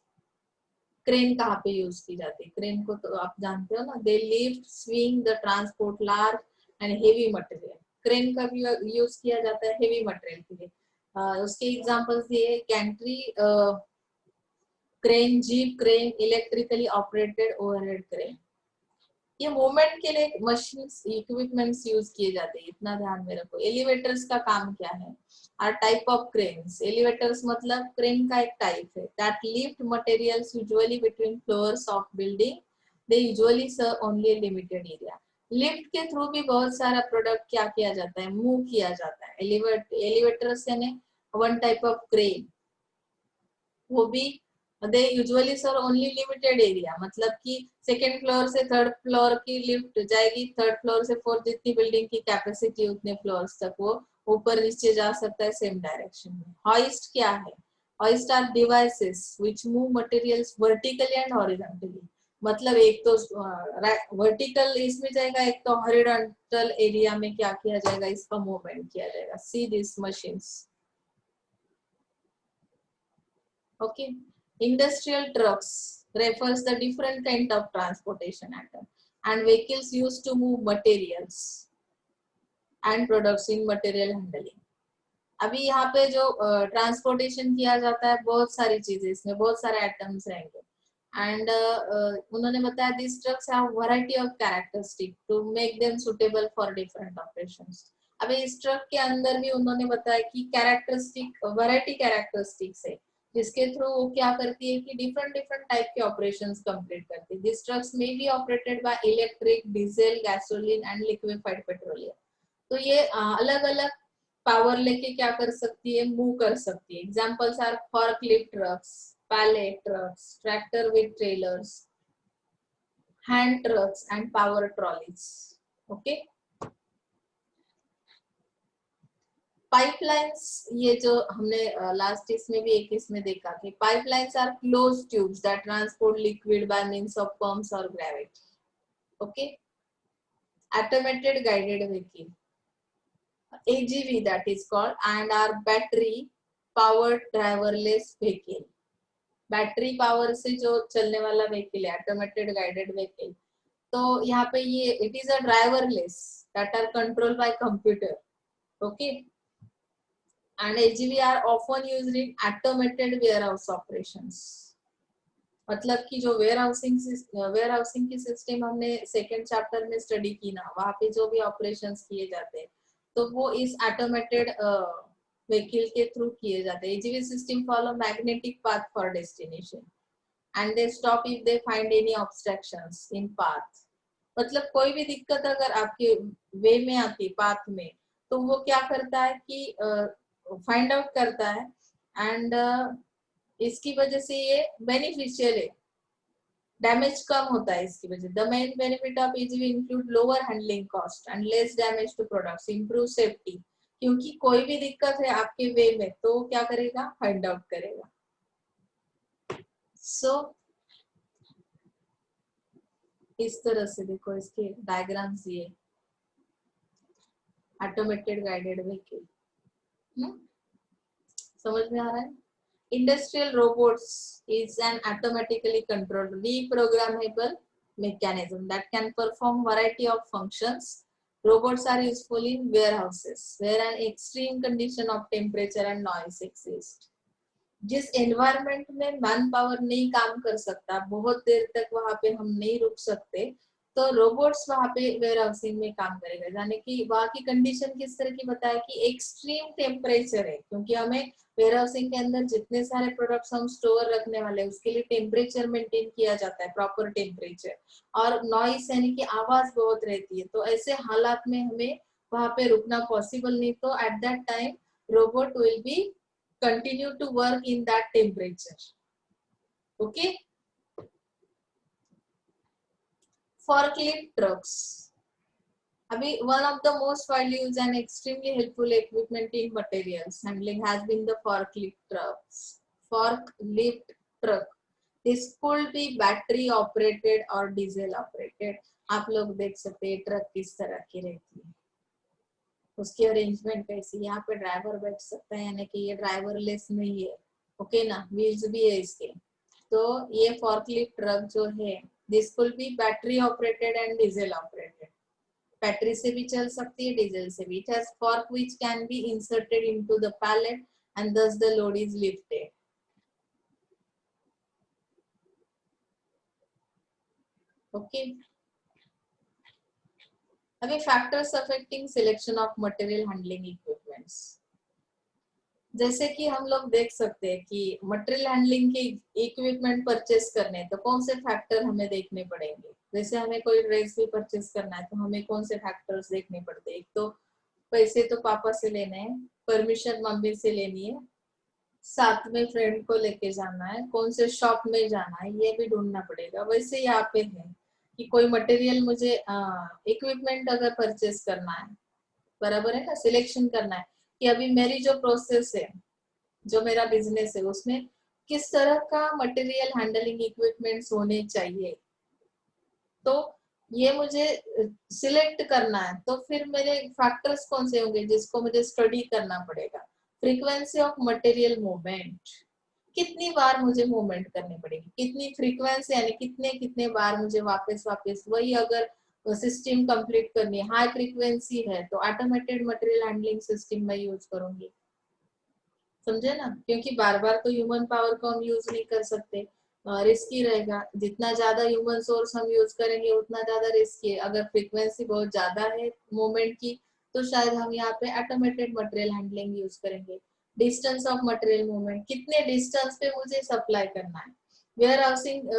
क्रेन कहाँ पे यूज की जाती है, क्रेन को तो आप जानते हो ना, they lift, swing the transport large and heavy material. Crane का भी यूज किया जाता है हेवी मटेरियल के लिए। उसके एग्जांपल्स दिए, gantry crane, jeep crane, electrically operated overhead crane. ये मूवमेंट के लिए मशीन्स, इक्विपमेंट्स यूज किए जाते हैं, इतना ध्यान में रखो। एलिवेटर्स का काम क्या है, are type of cranes. Elevators मतलब क्रेन का एक टाइप है that lift materials usually between floors of building, they usually serve only a limited area. Lift के थ्रू भी बहुत सारा प्रोडक्ट क्या किया जाता है, मूव किया जाता है। एलिवेटर्स यानी वन टाइप ऑफ क्रेन, वो भी they usually sir only limited area, मतलब कि सेकेंड फ्लोर से थर्ड फ्लोर की लिफ्ट जाएगी, थर्ड फ्लोर से फोर्थ, जितनी बिल्डिंग की कैपेसिटी उतने फ्लोर्स तक वो ऊपर नीचे जा सकता है सेम डायरेक्शन में। हॉइस्ट क्या है, hoist are devices which move materials vertically and horizontally, मतलब एक तो वर्टिकल इसमें जाएगा, एक तो हॉरिजॉन्टल एरिया में क्या किया जाएगा, इसका मूवमेंट किया जाएगा। See this machines, okay. Industrial trucks refers the different kind of transportation item and vehicles used to move materials and products in material handling. अभी यहाँ पे जो ट्रांसपोर्टेशन किया जाता है, बहुत सारी चीजें, इसमें बहुत सारे आइटम्स रहेंगे। एंड उन्होंने बताया this trucks have variety of characteristic to make them suitable for different operations. अभी इस ट्रक के अंदर भी उन्होंने बताया कि कैरेक्टरिस्टिक, वैरायटी कैरेक्टरिस्टिक्स है, जिसके थ्रू वो क्या करती है कि डिफरेंट डिफरेंट टाइप के ऑपरेशंस कंप्लीट करती है। This trucks may be operated by electric, diesel, gasoline and liquefied petroleum. तो ये अलग अलग पावर लेके क्या कर सकती है, मूव कर सकती है। Examples are forklift trucks, pallet trucks, tractor with trailers, hand trucks and power trolleys. Okay, pipelines, ये जो हमने लास्ट इसमें भी एक इसमें देखा कि pipelines are close tubes that transport liquid by means of pumps और gravity. Okay, automated guided vehicle, AGV that is called, and are battery powered driverless vehicle, battery power से जो चलने वाला व्हीकल है, ऑटोमेटेड गाइडेड व्हीकल। तो यहाँ पे ये it is a driverless that are control by computer. Okay, and AGV are often used in automated warehouse operations, मतलब कि जो वेयर हाउसिंग की सिस्टम हमने सेकेंड चैप्टर में स्टडी की ना, वहाँ पे जो भी ऑपरेशंस किए जाते हैं तो वो इस ऑटोमेटेड व्हीकल के थ्रू किए जाते हैं। AGV system follow magnetic path for destination and they stop if they find any obstructions in path, मतलब कोई भी दिक्कत अगर आपके वे में आती है, पाथ में, तो वो क्या करता है कि फाइंड आउट करता है एंड इसकी वजह से ये बेनिफिशियल है, डैमेज कम होता है इसकी वजह। The main benefit of AGV include lower handling cost and less damage to products, improve safety, क्योंकि कोई भी दिक्कत है आपके वे में तो क्या करेगा, फाइंड आउट करेगा। सो इस तरह से देखो इसके डायग्राम्स दिए, ऑटोमेटेड गाइडेड व्हीकल, समझ में आ रहा है। Industrial robots is an automatically controlled reprogrammable mechanism that can perform variety of functions. Robots are useful in warehouses where an extreme condition of temperature and noise exist. जिस environment में man power नहीं काम कर सकता, बहुत देर तक वहां पे हम नहीं रुक सकते, तो रोबोट्स वहां पे वेयर हाउसिंग में काम करेगा। यानी कि वहां की कंडीशन किस तरह की बताया कि एक्सट्रीम टेम्परेचर है, क्योंकि हमें वेयर हाउसिंग के अंदर जितने सारे प्रोडक्ट्स हम स्टोर रखने वाले हैं उसके लिए टेम्परेचर मेंटेन किया जाता है, प्रॉपर टेम्परेचर, और नॉइस यानी कि आवाज बहुत रहती है। तो ऐसे हालात में हमें वहां पे रुकना पॉसिबल नहीं, तो eight that time robot will be continue to work in that temperature. Okay, forklift trucks, abhi one of the most widely used and extremely helpful equipment in materials handling has been the forklift trucks. Forklift truck, this could be battery operated or diesel operated। आप लोग देख सकते हैं truck किस तरह की रहती है, उसकी अरेंजमेंट कैसी, यहाँ पे ड्राइवर बैठ सकता है, यानी कि ये ड्राइवरलेस नहीं है। ओके ना, व्हील्स भी है इसके। तो ये फॉर्कलिफ्ट ट्रक जो है this will be battery operated and diesel operated, battery से भी चल सकती है, डीजल से भी। It has fork which can be inserted into the pallet and thus the load is lifted। Okay, अभी factors affecting selection of material handling equipments, जैसे कि हम लोग देख सकते हैं कि मटेरियल हैंडलिंग के इक्विपमेंट परचेस करने तो कौन से फैक्टर हमें देखने पड़ेंगे। जैसे हमें कोई ड्रेस भी परचेस करना है तो हमें कौन से फैक्टर्स देखने पड़ते हैं? एक तो पैसे तो पापा से लेने हैं, परमिशन मम्मी से लेनी है, साथ में फ्रेंड को लेके जाना है, कौन से शॉप में जाना है ये भी ढूंढना पड़ेगा। वैसे यहाँ पे है कि कोई मटेरियल मुझे इक्विपमेंट अगर परचेस करना है, बराबर है ना, सिलेक्शन करना है कि अभी मेरी जो प्रोसेस है, जो मेरा बिजनेस है, उसमें किस तरह का मटेरियल हैंडलिंग इक्विपमेंट्स होने चाहिए, तो ये मुझे सिलेक्ट करना है। तो फिर मेरे फैक्टर्स कौन से होंगे जिसको मुझे स्टडी करना पड़ेगा? फ्रीक्वेंसी ऑफ मटेरियल मूवमेंट, कितनी बार मुझे मूवमेंट करनी पड़ेगी, कितनी फ्रीक्वेंसी, यानी कितने कितने बार मुझे वापस वापस वही अगर सिस्टम कंप्लीट करनी है, हाई फ्रीक्वेंसी है तो ऑटोमेटेड मटेरियल हैंडलिंग सिस्टम में यूज करूंगी, समझे ना, क्योंकि बार बार तो ह्यूमन पावर को हम यूज नहीं कर सकते, रिस्की रहेगा। जितना ज्यादा ह्यूमन सोर्स हम यूज करेंगे उतना ज्यादा रिस्की है। अगर फ्रीक्वेंसी बहुत ज्यादा है मूवमेंट की तो शायद हम यहाँ पे ऑटोमेटेड मटेरियल हैंडलिंग यूज करेंगे। डिस्टेंस ऑफ मटेरियल मूवमेंट, कितने डिस्टेंस पे मुझे सप्लाई करना है, वेयर हाउसिंग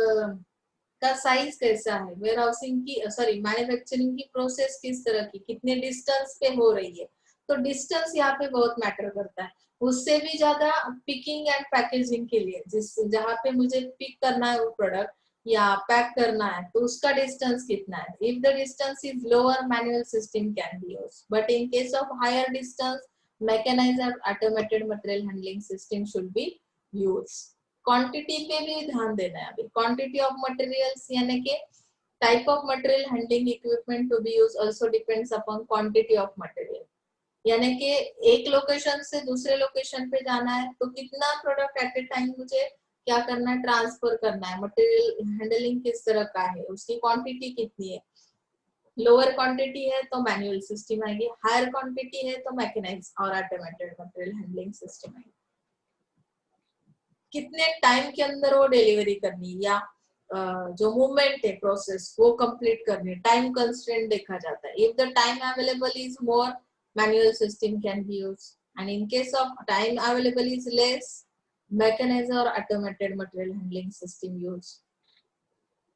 का साइज कैसा है, वेयर हाउसिंग की सॉरी मैन्युफैक्चरिंग की प्रोसेस किस तरह की, कितने डिस्टेंस पे हो रही है, तो डिस्टेंस यहाँ पे बहुत मैटर करता है। उससे भी ज्यादा पिकिंग एंड पैकेजिंग के लिए, जिस जहाँ पे मुझे पिक करना है वो प्रोडक्ट या पैक करना है, तो उसका डिस्टेंस कितना है। If the distance is lower manual system can be used, but in case of higher distance mechanized automated material handling system should be used. Quantity पे भी ध्यान देना है। अभी क्वांटिटी ऑफ मटेरियल्स यानी कि type of material handling equipment to be use also depends upon quantity of material, यानी कि एक लोकेशन से दूसरे लोकेशन पे जाना है तो कितना प्रोडक्ट एट ए टाइम मुझे क्या करना है, ट्रांसफर करना है, मटेरियल हैंडलिंग किस तरह का है, उसकी क्वांटिटी कितनी है। लोअर क्वांटिटी है तो मैनुअल सिस्टम आएगी, हायर क्वांटिटी है तो मैकेनाइज्ड और ऑटोमेटेड मटेरियल हैंडलिंग सिस्टम आएगी। कितने टाइम के अंदर वो डिलीवरी करनी या जो मूवमेंट है प्रोसेस वो कंप्लीट करनी, टाइम कंस्ट्रेंट देखा जाता है। If the time available is more, manual system can be used, and in case of time available is less, mechanised और automated material handling system use.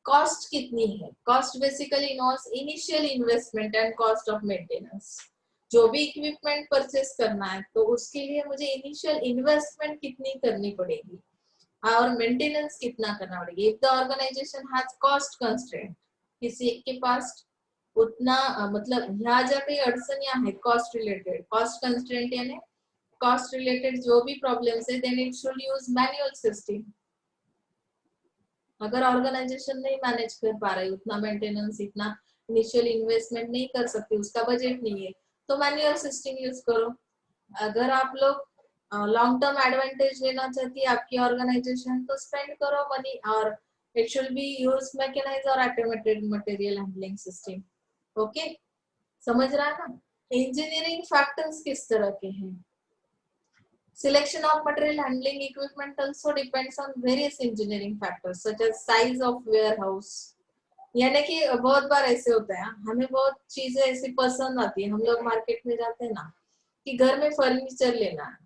Cost कितनी है? Cost basically involves initial investment and cost of maintenance. जो भी equipment purchase करना है तो उसके लिए मुझे इनिशियल इन्वेस्टमेंट कितनी करनी पड़ेगी और मेंटेनेंस कितना करना पड़ेगा। If the organization has cost constraint, किसी एक के पास उतना मतलब यहाँ जाके अड़चनियां है कॉस्ट रिलेटेड, कॉस्ट कंस्ट्रेंट यानी कॉस्ट रिलेटेड जो भी प्रॉब्लम्स है, then it should use manual system. अगर ऑर्गेनाइजेशन नहीं मैनेज कर पा रही उतना मेंटेनेंस, इतना इनिशियल इन्वेस्टमेंट नहीं कर सकती, उसका बजट नहीं है, तो मैनुअल सिस्टम यूज करो। अगर आप लोग लॉन्ग टर्म एडवांटेज लेना चाहती है आपकी ऑर्गेनाइजेशन तो स्पेंड करो मनी, और it should be use mechanised और automated material handling system. Okay, समझ रहा है ना। इंजीनियरिंग फैक्टर्स किस तरह के हैं? Selection of material handling equipment also depends on various engineering factors such as size of warehouse। यानी कि बहुत बार ऐसे होता है, हमें बहुत चीजें ऐसी पसंद आती है, हम लोग मार्केट में जाते हैं ना कि घर में फर्नीचर लेना है,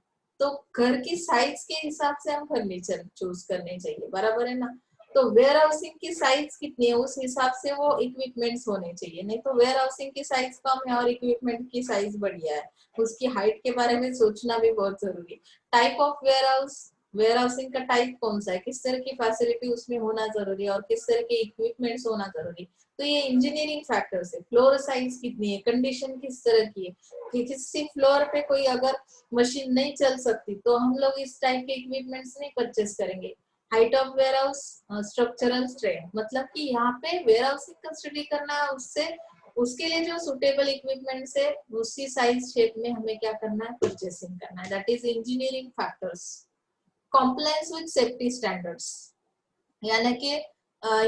तो घर की साइज के हिसाब से हम फर्नीचर चूज करने चाहिए, बराबर है ना। तो वेयर हाउसिंग की साइज कितनी है उस हिसाब से वो इक्विपमेंट्स होने चाहिए, नहीं तो वेयर हाउसिंग की साइज कम है और इक्विपमेंट की साइज बढ़िया है, उसकी हाइट के बारे में सोचना भी बहुत जरूरी है। Type of warehouse, warehousing का टाइप कौन सा है, किस तरह की फैसिलिटी उसमें होना जरूरी है और किस तरह के इक्विपमेंट्स होना जरूरी है, तो ये इंजीनियरिंग फैक्टर्स है। फ्लोर साइज कितनी है, कंडीशन किस तरह की है, कि किसी फ्लोर पे कोई अगर मशीन नहीं चल सकती तो हम लोग इस टाइप के इक्विपमेंट्स नहीं परचेस करेंगे। Height of warehouse, structural strength, मतलब कि यहाँ पे वेयर हाउसिंग का स्टडी करना है, उससे उसके लिए जो सुटेबल इक्विपमेंट्स है उसी साइज शेप में हमें क्या करना है, परचेसिंग करना है, that is engineering factors. Compliance with safety standards, यानी कि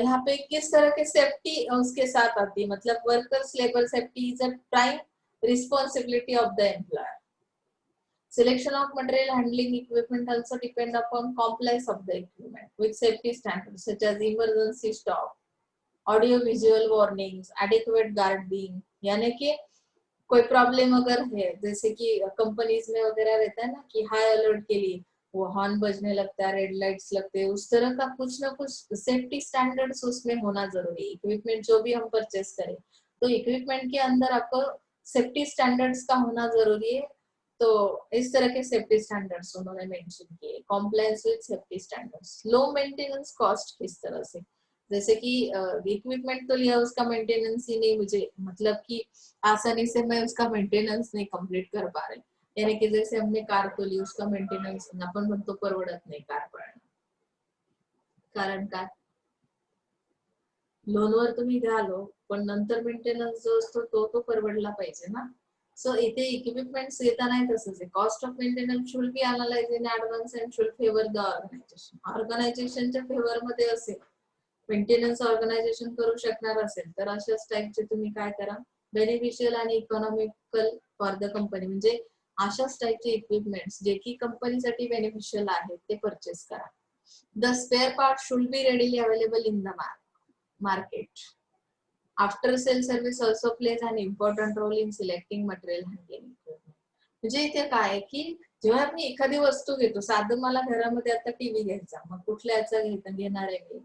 यहाँ पे किस तरह के सेफ्टी उसके साथ आती है, मतलब workers labour safety is a prime responsibility of the employer. Selection of material handling equipment also depend upon compliance of the equipment with safety standards such as emergency stop, audio visual warnings, adequate guarding। यानी कि कोई problem अगर है, जैसे कि companies में वगैरह रहता है ना कि हाई अलर्ट के लिए वो हॉर्न बजने लगता है, रेड लाइट्स लगते हैं, उस तरह का कुछ ना कुछ सेफ्टी स्टैंडर्ड्स उसमें होना जरूरी है। इक्विपमेंट जो भी हम परचेस करें तो इक्विपमेंट के अंदर आपको सेफ्टी स्टैंडर्ड्स का होना जरूरी है। तो इस तरह के सेफ्टी स्टैंडर्ड्स उन्होंने मेंशन किए, compliance with safety standards. Low maintenance cost किस तरह से, जैसे कि इक्विपमेंट तो लिया, उसका मेंटेनेंस ही नहीं, मुझे मतलब कि आसानी से मैं उसका मेंटेनेंस नहीं कंप्लीट कर पा रहे, यानी की जैसे हमने कार तो ली, उसका मेंटेनन्स आपण म्हणतो परवडत नाही कार पळणं, कारण काय, लोनवर तुम्ही घ्यालो पण नंतर मेंटेनन्स जो असतो तो परवडला पाहिजे ना. सो इथे इक्विपमेंट्स येताना तसंच आहे, cost of maintenance should be analyse in advance and should favour the organisation. ऑर्गनायझेशनच्या फेवर मध्ये असेल, मेंटेनन्स ऑर्गनायझेशन करू शकणार असेल तर अशाच टाईपचे तुम्ही काय करा, बेनिफिशियल आणि इकॉनॉमिकल फॉर द कंपनी, म्हणजे अशाच टाईपचे इक्विपमेंट्स जे की कंपनीसाठी बेनिफिशियल आहेत ते परचेस करा. The spare part should be readily available in the market. After sale service also plays an important role in selecting material handling equipment. म्हणजे इथे काय आहे की जेव्हा मी एखादी वस्तू घेतो, साधं मला घरामध्ये आता टीव्ही घ्यायचा, मग कुठल्या याचा घेणार आहे मी,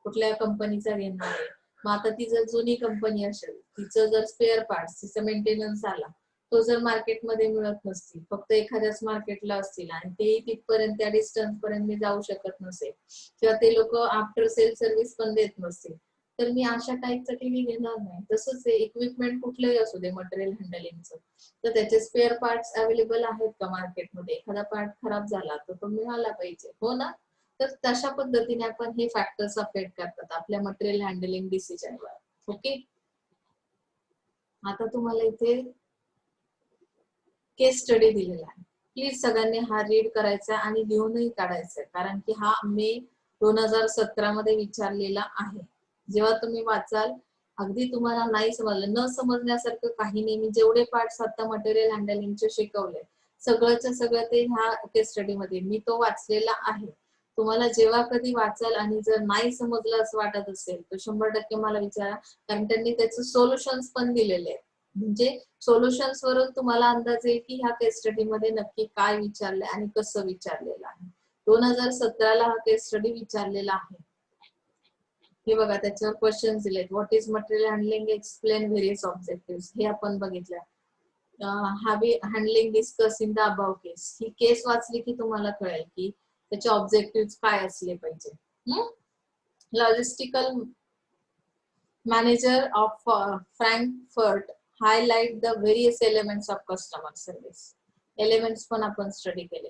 कुठल्या कंपनीचा घेणार आहे, मग आता ती जर जुनी कंपनी असेल, तिचं जर स्पेअर पार्ट्स, तिचा मेंटेनन्स आला, तो जर मार्केटमध्ये मिळत नसतील, फक्त एखाद्याच मार्केटला असतील आणि तेही तिथपर्यंत त्या डिस्टन्स पर्यंत मी जाऊ शकत नसेल किंवा ते लोक आफ्टर सेल सर्व्हिस पण देत नसतील, तर मी अशा टाईपचा टीव्ही घेणार नाही. तसंच इक्विपमेंट कुठलंही असू दे मटेरियल हँडलिंगचं, तर त्याचे स्पेअर पार्ट्स अवेलेबल आहेत का मार्केटमध्ये, एखादा पार्ट खराब झाला तर तो मिळाला पाहिजे, हो ना. तर तशा पद्धतीने आपण हे फॅक्टर्स अफेक्ट करतात आपल्या मटेरियल हँडलिंग डिसिजनवर. ओके, आता तुम्हाला इथे केस स्टडी दिलेला आहे, प्लीज सगळ्यांनी हा रीड करायचा आणि लिहूनही काढायचा, कारण की हा मे 2017 मध्ये विचारलेला आहे. जेव्हा तुम्ही वाचाल, अगदी तुम्हाला नाही समजलं, न समजण्यासारखं काही नाही, मी जेवढे पार्ट्स आता मटेरियल हँडलिंगचे शिकवले सगळंच्या सगळं ते ह्या केस स्टडी मध्ये मी तो वाचलेला आहे. तुम्हाला जेव्हा कधी वाचाल आणि जर नाही समजलं असं वाटत असेल तर 100% मला विचारा, कारण त्यांनी त्याचे सोल्युशन्स पण दिलेले आहेत. म्हणजे सोल्युशन्स वरून तुम्हाला अंदाज येईल की ह्या केस स्टडी मध्ये नक्की काय विचारलंय आणि कसं विचारलेलं आहे. 2017 ला हा केस स्टडी विचारलेला आहे. हे बघा, त्याच्यावर क्वेश्चन्स दिलेत. What is material handling, explain various objective, हे आपण बघितलं. Heavy handling discuss in the above case, ही केस वाचली की तुम्हाला कळेल की त्याचे ऑब्जेक्टिव्ह काय असले पाहिजे. Logistical manager of Frankfurt highlight the various elements of customer service, elements पण आपण स्टडी केले.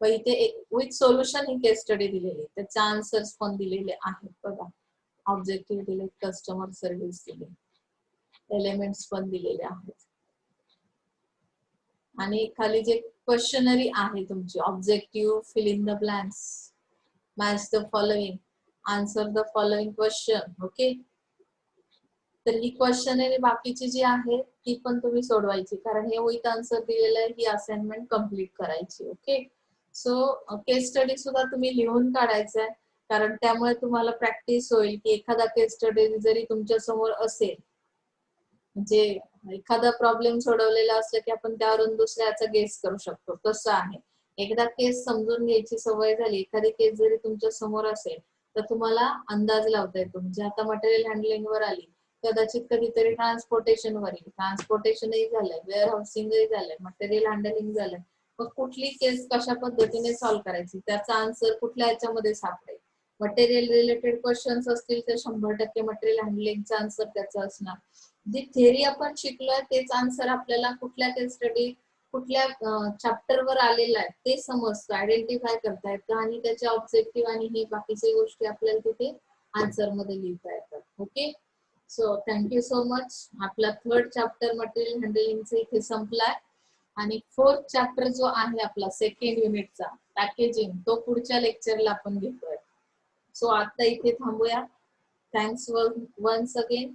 व इथे with solution he case study दिलेली, त्याचे आन्सर्स पण दिलेले आहेत बघा. ऑब्जेक्टिव्ह दिले, कस्टमर सर्व्हिस दिले, एलिमेंट्स पण दिलेले आहेत. आणि खाली जे क्वेश्चनरी आहे तुमची, objective, fill in the blanks, match the following, answer the following question. Okay, तर ही क्वेश्चनरी बाकीची जी आहे ती पण तुम्ही सोडवायची, कारण हे विथ आन्सर दिलेलं आहे, ही असाइनमेंट कम्प्लीट करायची. ओके, सो केस स्टडी सुद्धा तुम्ही लिहून काढायचा आहे, कारण त्यामुळे तुम्हाला प्रॅक्टिस होईल की एखादा केस स्टडी जरी तुमच्या समोर असेल, म्हणजे एखादा प्रॉब्लेम सोडवलेला असला की आपण त्यावरून दुसऱ्याचा गेस करू शकतो कसं आहे. एकदा केस समजून घ्यायची सवय झाली, एखादी केस जरी तुमच्या समोर असेल तर तुम्हाला अंदाज लावता येतो. म्हणजे आता मटेरियल हँडलिंग वर आली, कदाचित कधीतरी ट्रान्सपोर्टेशन वर येईल, ट्रान्सपोर्टेशनही झालंय, वेअर हाऊसिंगही झालंय, मटेरियल हँडलिंग झालंय, मग कुठली केस कशा पद्धतीने सॉल्व्ह करायची, त्याचा आन्सर कुठल्या याच्यामध्ये सापडेल. मटेरियल रिलेटेड क्वेश्चन्स असतील तर 100% मटेरियल हँडलिंगचा आन्सर त्याचा असणार. जी थेअरी आपण शिकलोय तेच आन्सर आपल्याला कुठल्या केस स्टडी, कुठल्या चॅप्टर वर आलेलं आहे ते समजतं, आयडेंटिफाय करता येतं आणि त्याचे ऑब्जेक्टिव्ह आणि हे बाकीच्या गोष्टी आपल्याला तिथे आन्सर मध्ये लिहिता येतात. Okay, so thank you so much. आपला 3rd चॅप्टर मटेरियल हँडलिंगचा इथे संपलाय आणि 4th चॅप्टर जो आहे आपला 2nd युनिटचा पॅकेजिंग, तो पुढच्या लेक्चरला आपण घेतोय. सो आता इथे थांबूया. Thanks once again.